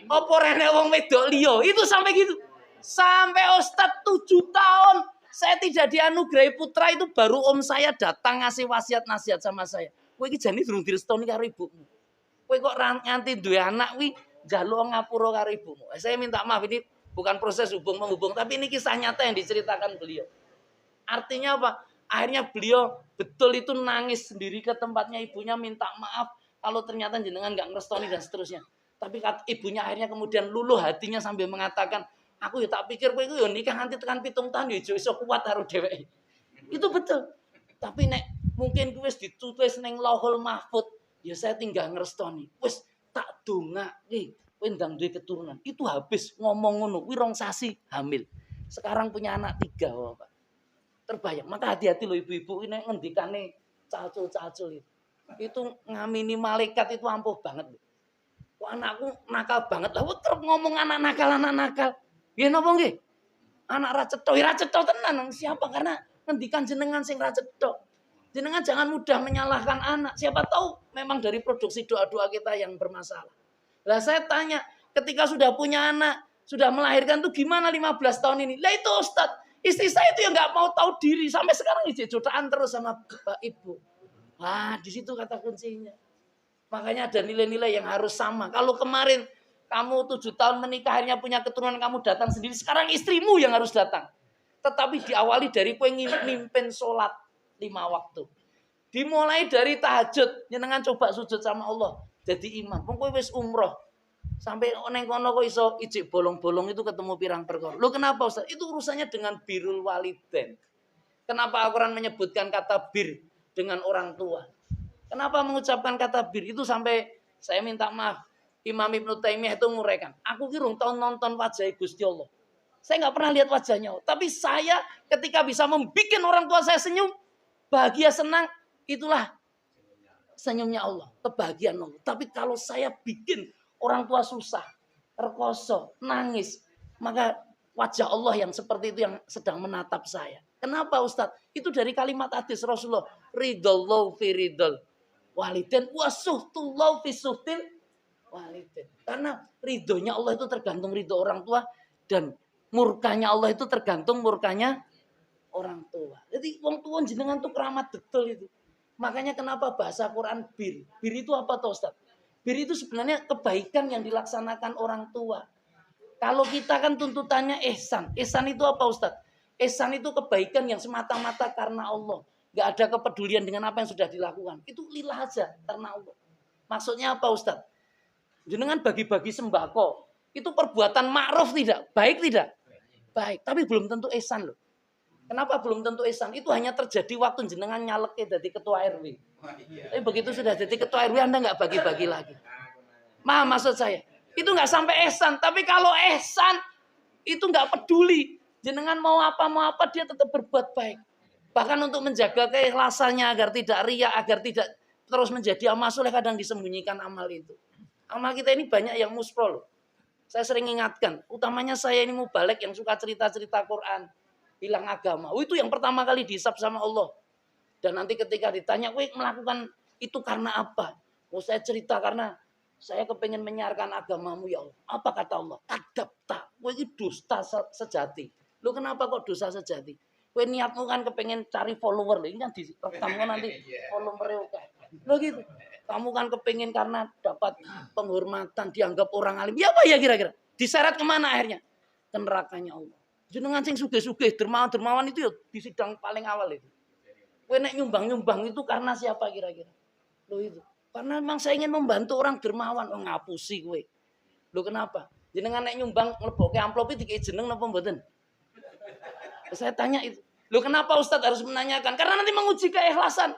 Apa rene wong wedok liya? Itu sampai gitu. Sampai Ustaz 7 tahun saya tidak dianugerahi putra itu baru om saya datang ngasih wasiat nasihat sama saya. Kowe iki jane durung direstoni karo ibumu. Kowe kok nganti duwe anak kuwi njaluk ngapura karo ibumu. Saya minta maaf, ini bukan proses hubung-menghubung, tapi ini kisah nyata yang diceritakan beliau. Artinya apa? Akhirnya beliau betul itu nangis sendiri ke tempatnya ibunya minta maaf kalau ternyata jenengan nggak ngerestoni dan seterusnya. Tapi ibunya akhirnya kemudian luluh hatinya sambil mengatakan, aku ya tak pikir kowe iku ya nikah nganti tekan 7 tahun ya iso kuat karo dheweke. Itu betul. Tapi nek mungkin wis ditulis ning Lauhul Mahfuz, ya saya tinggal ngerestoni. Wis tak dongake kowe ndang duwe keturunan. Itu habis ngomong ngono kuwi 2 sasi hamil. Sekarang punya anak 3, Bapak. Terbayang. Maka hati-hati loh ibu-ibu ini ngendikane cacul-cacul itu. Itu ngamini malaikat itu ampuh banget. Wah, anakku nakal banget. Lah terus ngomong anak nakal. Nggih napa nggih? Anak ra cetha tenan. Siapa? Karena ngendikan jenengan sing ra cetha. Jenengan jangan mudah menyalahkan anak. Siapa tahu memang dari produksi doa-doa kita yang bermasalah. Lah saya tanya, ketika sudah punya anak, sudah melahirkan tuh gimana 15 tahun ini? Lah itu Ustaz, istri saya itu yang nggak mau tahu diri. Sampai sekarang jodohan terus sama bapak ibu. Wah, di situ kata kuncinya. Makanya ada nilai-nilai yang harus sama. Kalau kemarin kamu 7 tahun menikah, akhirnya punya keturunan, kamu datang sendiri. Sekarang istrimu yang harus datang. Tetapi diawali dari kowe mimpin sholat 5 waktu. Dimulai dari tahajud, jenengan coba sujud sama Allah, jadi imam. Kowe wis umroh. Sampai neng kono kok iso ijik bolong-bolong itu ketemu pirang perkara. Loh kenapa Ustaz? Itu urusannya dengan birrul waliden. Kenapa Al-Qur'an menyebutkan kata bir dengan orang tua? Kenapa mengucapkan kata bir? Itu sampai saya minta maaf. Imam Ibnu Taimiyah itu nguraikan. Aku kirung tahun nonton wajah Gusti Allah. Saya nggak pernah lihat wajahnya. Tapi saya ketika bisa membuat orang tua saya senyum, bahagia, senang, itulah senyumnya Allah, kebahagiaan Allah. Tapi kalau saya bikin orang tua susah, rekoso, nangis, maka wajah Allah yang seperti itu yang sedang menatap saya. Kenapa Ustadz? Itu dari kalimat hadis Rasulullah. Ridallahu fi ridal waliden wa suhtullahu fi suhtil walidain. Karena ridhonya Allah itu tergantung ridho orang tua dan murkanya Allah itu tergantung murkanya orang tua. Jadi wong tua jenengan tuh keramat betul itu. Makanya kenapa bahasa Quran bir? Bir itu apa toh Ustaz? Bir itu sebenarnya kebaikan yang dilaksanakan orang tua. Kalau kita kan tuntutannya ihsan. Ihsan itu apa Ustaz? Ihsan itu kebaikan yang semata-mata karena Allah. Gak ada kepedulian dengan apa yang sudah dilakukan. Itu lillah aja karena Allah. Maksudnya apa Ustaz? Jenengan bagi-bagi sembako. Itu perbuatan ma'ruf tidak? Baik tidak? Baik. Tapi belum tentu ihsan loh. Kenapa belum tentu ihsan? Itu hanya terjadi waktu jenengan nyalek jadi ketua RW. Tapi begitu sudah jadi ketua RW Anda nggak bagi-bagi lagi. Maksud saya. Itu nggak sampai ihsan. Tapi kalau ihsan itu nggak peduli. Jenengan mau apa dia tetap berbuat baik. Bahkan untuk menjaga keikhlasannya agar tidak riya, agar tidak terus menjadi amal soleh kadang disembunyikan amal itu. Amal kita ini banyak yang muspro loh. Saya sering ingatkan, utamanya saya ini mubalek yang suka cerita-cerita Quran. Bilang agama. Itu yang pertama kali dihisab sama Allah. Dan nanti ketika ditanya, melakukan itu karena apa? Saya cerita karena saya kepengen menyiarkan agamamu ya Allah. Apa kata Allah? Kadapta. Itu dusta sejati. Lu kenapa kok dosa sejati? Niatmu kan kepengen cari follower. Ini kan direkamkan nanti follower oke. Lo gitu. Kamu kan kepengen karena dapat penghormatan, dianggap orang alim. Ya apa ya kira-kira? Diseret kemana akhirnya? Ke nerakanya Allah. Jenengan sing sugih-sugih, dermawan-dermawan itu ya di sidang paling awal itu. Kowe nek nyumbang-nyumbang itu karena siapa kira-kira? Loh itu. Karena memang saya ingin membantu orang dermawan. Ngapusi kowe. Loh kenapa? Jenengan nek nyumbang mleboke amplop iki dikei jeneng napa mboten? Saya tanya itu. Loh kenapa Ustadz harus menanyakan? Karena nanti menguji keikhlasan.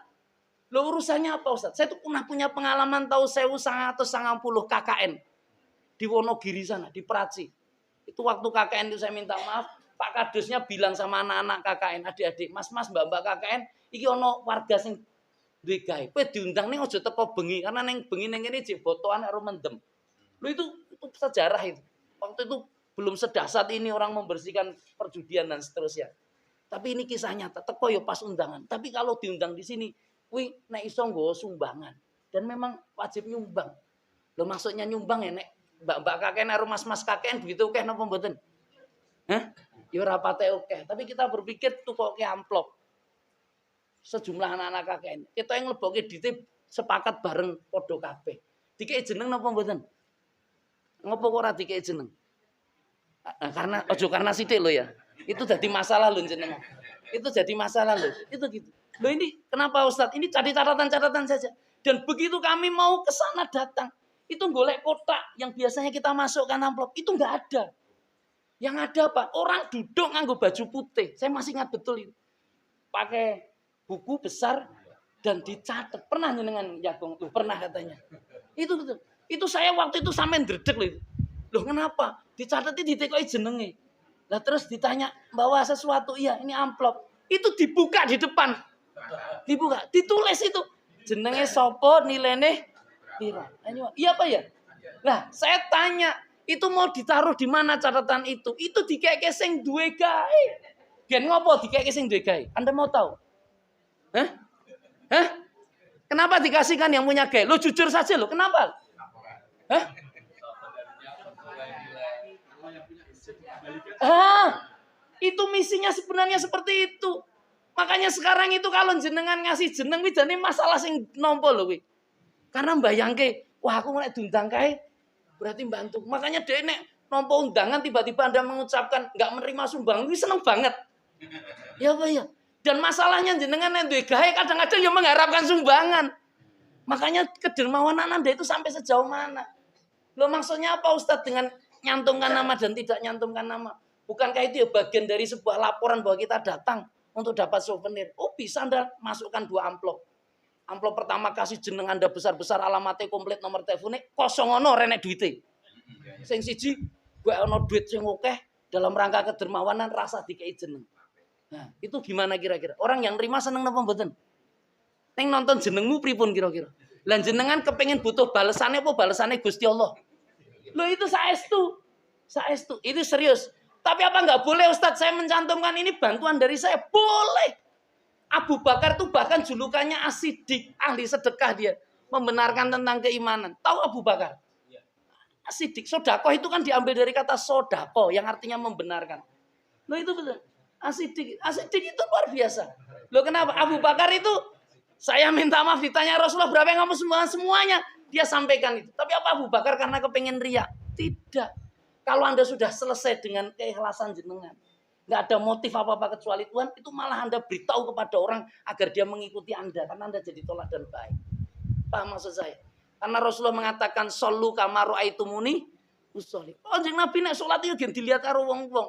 Loh urusannya apa Ustadz? Saya tuh pernah punya pengalaman tahu 1990 KKN. Di Wonogiri sana, di Praci. Itu waktu KKN itu saya minta maaf. Pak Kadusnya bilang sama anak-anak KKN, adik-adik, mas-mas, mbak-mbak KKN, iki ono warga sing duwe gawe. Kowe diundang ning aja teko bengi karena ning bengi ning kene jek botoan karo mendem. Lho itu sejarah itu. Waktu itu belum sedahsyat ini orang membersihkan perjudian dan seterusnya. Tapi ini kisah nyata, teko ya pas undangan. Tapi kalau diundang di sini, kuwi nek iso nggawa sumbangan dan memang wajib nyumbang. Lho maksudnya nyumbang ya nek mbak-mbak KKN karo mas-mas KKN begitu oke napa mboten? Hah? Ya rapate oke, tapi kita berpikir tukoke amplop. Sejumlah anak-anak KKN. Kita yang nglebokke dite sepakat bareng padha kabeh. Dikei jeneng napa mboten? Ngopo kok ora dikei jeneng? Karena ojo karena sithik lho ya. Itu jadi masalah lho jenengan. Itu jadi masalah lho. Itu gitu. Loh ini kenapa Ustadz? Ini catatan-catatan saja. Dan begitu kami mau ke sana datang, itu golek kotak yang biasanya kita masukkan amplop, itu nggak ada. Yang ada apa? Orang duduk nganggo baju putih. Saya masih ingat betul itu. Pakai buku besar dan dicatat. Pernah jenengan Jagong? Tuh, pernah katanya. Itu betul. Itu saya waktu itu sampai ndredeg loh. Loh kenapa? Dicatat itu ditekoi jenenge. Lah terus ditanya bawa sesuatu, iya ini amplop. Itu dibuka di depan. Dibuka, ditulis itu. Jenenge sopo, nilainya pira. Iya apa ya? Lah saya tanya, itu mau ditaruh di mana catatan itu? Itu dikeke sing duwe gawe. Gen ngopo dikeke sing duwe gawe? Anda mau tahu? Hah? Hah? Kenapa dikasihkan yang punya gawe? Lo jujur saja lo, kenapa? Hah? Itu misinya sebenarnya seperti itu. Makanya sekarang itu kalau jenengan ngasih jeneng widane masalah sing nompo lho kuwi. Karena mbayangke, wah aku nek diundang kae berarti bantu. Makanya dhek nek nompo undangan tiba-tiba Anda mengucapkan enggak menerima sumbangan, kuwi seneng banget. Ya apa ya? Dan masalahnya jenengan nek duwe gawe kadang-kadang ya mengharapkan sumbangan. Makanya kedermawanan Anda itu sampai sejauh mana? Loh maksudnya apa Ustadz dengan nyantumkan nama dan tidak nyantumkan nama? Bukankah itu ya bagian dari sebuah laporan bahwa kita datang untuk dapat souvenir? Oh bisa Anda masukkan 2 amplop. Amplop pertama kasih jeneng Anda besar-besar, alamatnya komplit, nomor teleponnya kosong ono renek duite. Sing siji gue ono duit sing akeh dalam rangka kedermawanan rasa dikei jeneng. Nah, itu gimana kira-kira? Orang yang terima seneng napa mboten? Neng nonton jenengmu pripun kira-kira? Lan jenengan kepengen butuh balesannya apa balesannya Gusti Allah? Loh itu saestu. Saestu. Itu serius. Tapi apa nggak boleh Ustadz saya mencantumkan ini bantuan dari saya? Boleh. Abu Bakar tuh bahkan julukannya Asidik, ahli sedekah dia. Membenarkan tentang keimanan. Tahu Abu Bakar? Asidik. Sodako itu kan diambil dari kata sodako yang artinya membenarkan. Loh itu betul. Asidik. Asidik itu luar biasa. Loh kenapa? Abu Bakar itu saya minta maaf ditanya Rasulullah berapa yang kamu semuanya. Dia sampaikan itu. Tapi apa Abu Bakar karena kepengen riak? Tidak. Kalau Anda sudah selesai dengan keikhlasan jenengan. Nggak ada motif apa-apa kecuali Tuhan. Itu malah Anda beritahu kepada orang agar dia mengikuti Anda. Karena Anda jadi teladan baik. Paham maksud saya? Karena Rasulullah mengatakan solu kamaru aitumuni usolli. Oh, jeng Nabi nek salat itu dilihat karo wong-wong.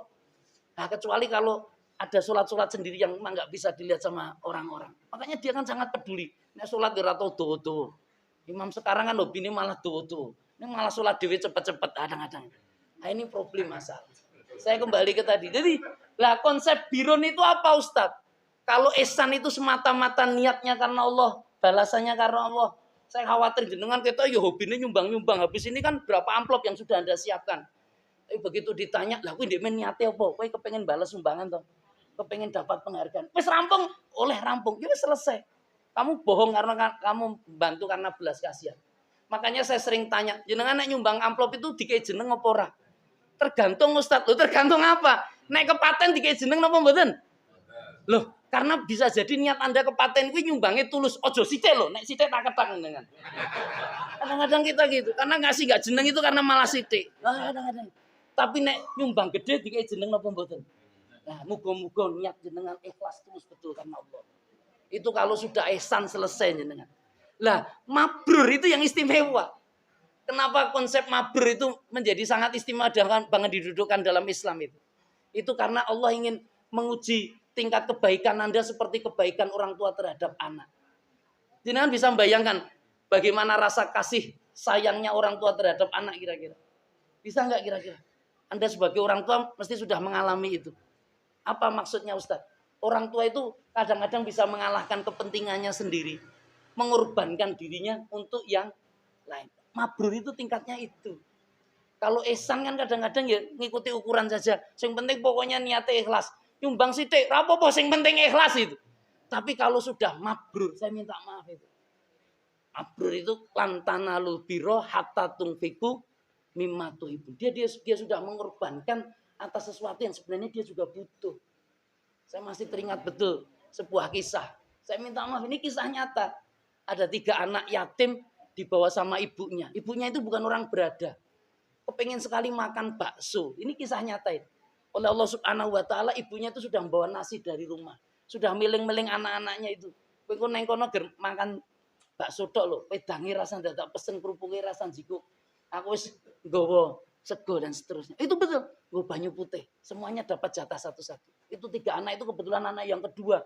Nah, kecuali kalau ada sholat-sholat sendiri yang memang nggak bisa dilihat sama orang-orang. Makanya dia kan sangat peduli. Nek sholat ora tau do-do. Imam sekarang kan ini malah do-do. Ini malah sholat dewe cepet-cepet kadang-kadang. Nah, ini problem masalah. Saya kembali ke tadi. Jadi, lah konsep birun itu apa Ustadz? Kalau ihsan itu semata-mata niatnya karena Allah, balasannya karena Allah. Saya khawatir jenengan kita ya hobinya nyumbang-nyumbang. Habis ini kan berapa amplop yang sudah Anda siapkan. Tapi begitu ditanya, lah kuwi ndek men niate apa? Kowe kepengen balas sumbangan toh? Kepengen dapat penghargaan. Wis rampung, oleh rampung. Ya selesai. Kamu bohong karena kamu bantu karena belas kasihan. Makanya saya sering tanya, jenengan nek nyumbang amplop itu dikei jeneng apa ora? Tergantung Ustaz. Loh, tergantung apa? Nek kepaten dikei jeneng napa mboten? Loh, karena bisa jadi niat Anda kepaten kuwi nyumbangnya tulus. Ojo sithik lho, nek sithik tak ketang dengan. Kadang-kadang kita gitu. Karena ngasih gak jeneng itu karena malah sithik. Kadang-kadang. Tapi nek nyumbang gede dikei jeneng napa mboten? Nah, muga-muga niat jenengan ikhlas tulus betul karena Allah. Itu kalau sudah ihsan selesai jenengan. Lah, mabrur itu yang istimewa. Kenapa konsep mabrur itu menjadi sangat istimewa dan banget didudukan dalam Islam itu? Itu karena Allah ingin menguji tingkat kebaikan Anda seperti kebaikan orang tua terhadap anak. Jenengan bisa membayangkan bagaimana rasa kasih sayangnya orang tua terhadap anak kira-kira? Bisa nggak kira-kira? Anda sebagai orang tua mesti sudah mengalami itu. Apa maksudnya Ustaz? Orang tua itu kadang-kadang bisa mengalahkan kepentingannya sendiri. Mengorbankan dirinya untuk yang lain. Mabrur itu tingkatnya itu. Kalau ihsan kan kadang-kadang ya ngikuti ukuran saja. Yang penting pokoknya niatnya ikhlas. Nyumbang sithik, ra apa-apa sing penting ikhlas itu. Tapi kalau sudah mabrur, saya minta maaf itu. Mabrur itu lantana lubiro hatta tungfiku mimma tuhibun. Dia sudah mengorbankan atas sesuatu yang sebenarnya dia juga butuh. Saya masih teringat betul sebuah kisah. Saya minta maaf, ini kisah nyata. Ada 3 anak yatim dibawa sama ibunya. Ibunya itu bukan orang berada. Kepengen sekali makan bakso. Ini kisah nyata itu. Oleh Allah Subhanahu wa taala ibunya itu sudah membawa nasi dari rumah. Sudah miling-miling anak-anaknya itu. Kowe neng kono makan bakso tok lho, wedange rasa dadak pesen kerupuke rasa jiko. Aku wis nggawa sego dan seterusnya. Itu betul. Gue banyu putih. Semuanya dapat jatah satu-satu. Itu 3 anak itu kebetulan anak yang kedua.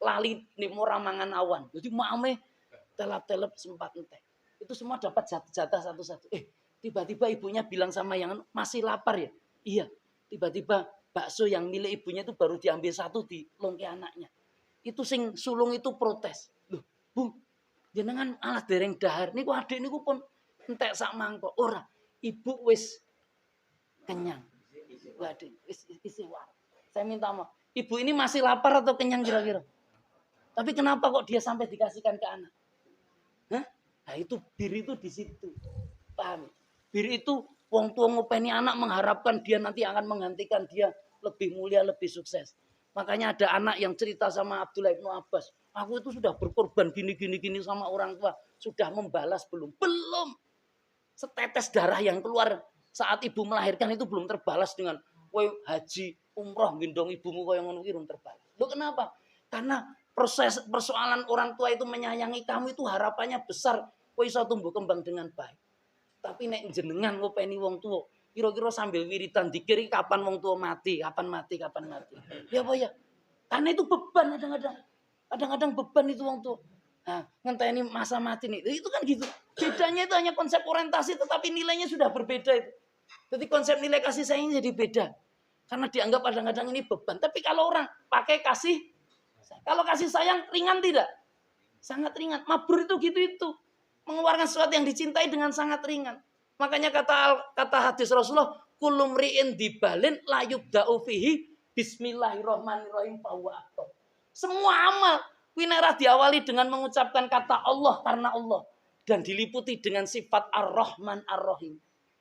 Lali nih mau ramangan awan. Jadi mame telap-telep sempat entek. Itu semua dapat jatah satu-satu. Tiba-tiba ibunya bilang sama yang masih lapar ya? Iya. Tiba-tiba bakso yang milik ibunya itu baru diambil satu di longke anaknya. Itu sing sulung itu protes. Loh, Bu, jenengan alah dereng dahar. Niku adik niku pun entek sak mangkok. Ora, ibu wis kenyang. Waduh, isi war. Saya minta maaf. Ibu ini masih lapar atau kenyang kira-kira? Tapi kenapa kok dia sampai dikasihkan ke anak? Hah? Nah itu bir itu di situ. Paham? Bir itu wong tua ngopeni anak mengharapkan dia nanti akan menggantikan dia lebih mulia, lebih sukses. Makanya ada anak yang cerita sama Abdullah bin Abbas. Aku itu sudah berkorban gini sama orang tua. Sudah membalas belum? Belum. Setetes darah yang keluar saat ibu melahirkan itu belum terbalas dengan kowe haji umroh gendong ibumu koyo ngono ki belum terbalas. Loh kenapa? Karena persoalan orang tua itu menyayangi kamu itu harapannya besar kowe iso tumbuh kembang dengan baik. Tapi nek jenengan ngopeni wong tua, kira-kira sambil wiridan dikiri kapan wong tua mati, kapan mati. Ya apa ya? Karena itu beban kadang-kadang. Kadang-kadang beban itu wong tua. Nah, ngenteni masa mati nih. Itu kan gitu. Bedanya itu hanya konsep orientasi tetapi nilainya sudah berbeda itu. Jadi konsep nilai kasih sayang jadi beda. Karena dianggap kadang-kadang ini beban. Tapi kalau orang pakai kasih, kalau kasih sayang ringan tidak? Sangat ringan. Mabrur itu gitu itu. Mengeluarkan sesuatu yang dicintai dengan sangat ringan. Makanya kata hadis Rasulullah, kullu mri'in dibalin la yubda'u fihi bismillahirrahmanirrahim fahuwa. Semua amal winara diawali dengan mengucapkan kata Allah karena Allah dan diliputi dengan sifat Ar-Rahman Ar-Rahim.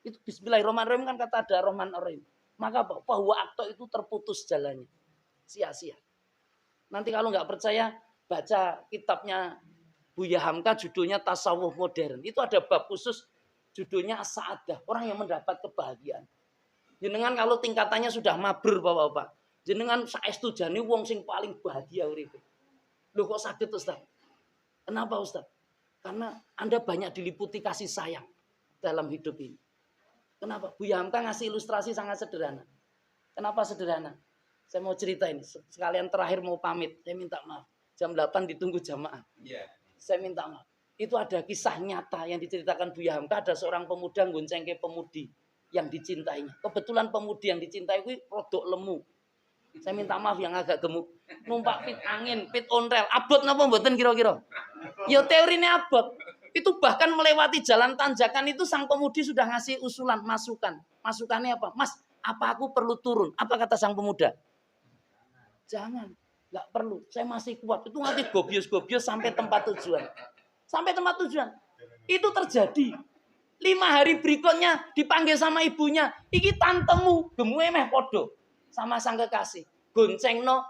Itu bismillahirrahmanirrahim kan kata ada Rahman Ar-Rahim. Maka bahwa akto itu terputus jalannya. Sia-sia. Nanti kalau nggak percaya, baca kitabnya Buya Hamka judulnya Tasawuf Modern. Itu ada bab khusus judulnya As-Sa'adah. Orang yang mendapat kebahagiaan. Jenengan kalau tingkatannya sudah mabrur Bapak-bapak. Jenengan saestu jane wong sing paling bahagia uripe. Loh kok sakit Ustaz? Kenapa Ustaz? Karena Anda banyak diliputi kasih sayang dalam hidup ini. Kenapa? Buya Hamka ngasih ilustrasi sangat sederhana. Kenapa sederhana? Saya mau cerita ini. Sekalian terakhir mau pamit. Saya minta maaf. Jam 8 ditunggu jamaah. Saya minta maaf. Itu ada kisah nyata yang diceritakan Buya Hamka. Ada seorang pemuda goncengke pemudi yang dicintainya. Kebetulan pemudi yang dicintai itu rodok lemu. Saya minta maaf yang agak gemuk. Numpak pit angin, pit onrel. Abot napa mboten kira-kira? Ya teorinya abot. Itu bahkan melewati jalan tanjakan itu sang pemudi sudah ngasih usulan, masukan. Masukannya apa? Mas, apa aku perlu turun? Apa kata sang pemuda? Jangan, nggak perlu. Saya masih kuat. Itu nanti gobios-gobios sampai tempat tujuan. Sampai tempat tujuan. Itu terjadi. 5 hari berikutnya dipanggil sama ibunya. Iki tantemu, gemue meh podo. Sama sang kekasih. Goncengno,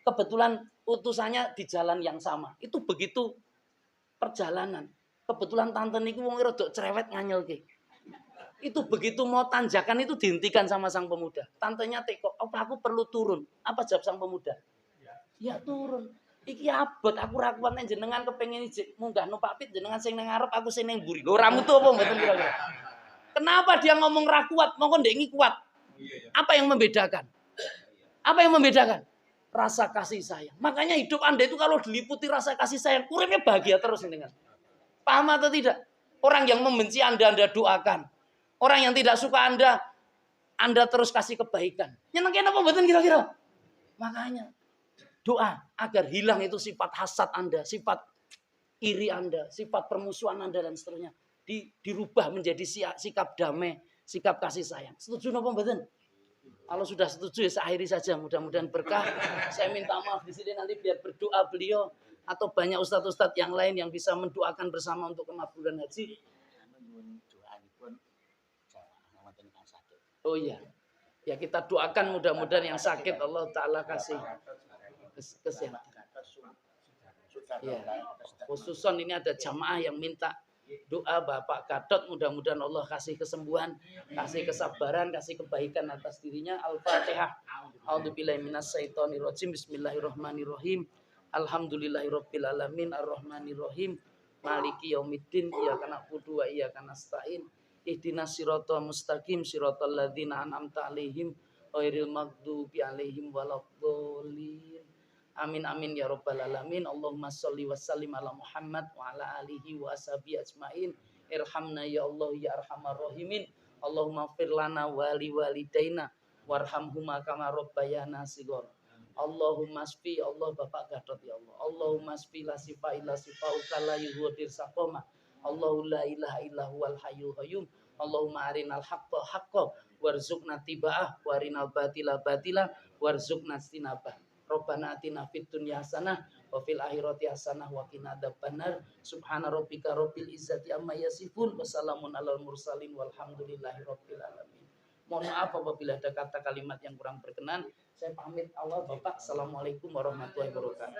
kebetulan utusannya di jalan yang sama. Itu begitu perjalanan. Kebetulan tante niku wong rada cerewet nganyelke. Itu begitu mau tanjakan itu dihentikan sama sang pemuda. Tantenya teko, apa aku perlu turun? Apa jawab sang pemuda? Ya turun. Iki abot aku ra kuat nek jenengan kepengin munggah numpak pit jenengan sing ning ngarep aku sing ning mburi. Lho ora mutu apa mboten kira-kira. Kenapa dia ngomong ra kuat? Mongko ndek iki kuat. Apa yang membedakan? Apa yang membedakan? Rasa kasih sayang. Makanya hidup Anda itu kalau diliputi rasa kasih sayang, uripnya bahagia terus jenengan. Paham atau tidak? Orang yang membenci Anda doakan. Orang yang tidak suka Anda terus kasih kebaikan. Nyenengke apa mboten kira-kira? Makanya doa agar hilang itu sifat hasad Anda, sifat iri Anda, sifat permusuhan Anda dan seterusnya. Dirubah menjadi sikap damai, sikap kasih sayang. Setuju apa mboten? Kalau sudah setuju ya saya akhiri saja. Mudah-mudahan berkah. Saya minta maaf di sini nanti biar berdoa beliau atau banyak ustadz-ustadz yang lain yang bisa mendoakan bersama untuk kemakbulan haji. Oh iya. Ya kita doakan mudah-mudahan yang sakit Allah Ta'ala kasih kesehatan. Ya. Khususon ini ada jamaah yang minta doa Bapak Gadot, mudah-mudahan Allah kasih kesembuhan, kasih kesabaran, kasih kebaikan atas dirinya. Al-Fatihah. A'udzubillahi minasyaitonirrajim. Bismillahirrahmanirrahim. Alhamdulillahirabbil alamin arrahmanirrahim. Maliki yaumiddin. Iyyaka na'budu wa iyyaka nasta'in. Ihdinas siratal mustaqim siratal ladzina an'amta 'alaihim ghairil maghdubi 'alaihim waladdallin. Amin amin ya rabbal alamin. Allahumma sholli wa sallim ala Muhammad wa ala alihi wa ashabihi ajmain. Irhamna ya Allah ya arhamar rahimin. Allahumma fir lana wa li walidaina warhamhuma kama rabbayana shighar. Allahumma asfi Allah Bapak Gadot ya Allah. Allahumma asfi la sifa illa sifauka la yuhdir saqama. Allahu la ilaha illa huwal hayyul qayyum. Allahumma arinal haqqa haqqan warzuqna tiba'ah wa arinal batila batila warzuqna istinabah. Rabbana atina fid dunya hasanah wa fil akhirati hasanah wa qina adzabannar. Subhana rabbika rabbil izzati amma yasifun wa salamun alal mursalin walhamdulillahi rabbil alamin. Mohon maaf apabila ada kata kalimat yang kurang berkenan. Saya pamit Allah Bapak. Assalamualaikum warahmatullahi wabarakatuh.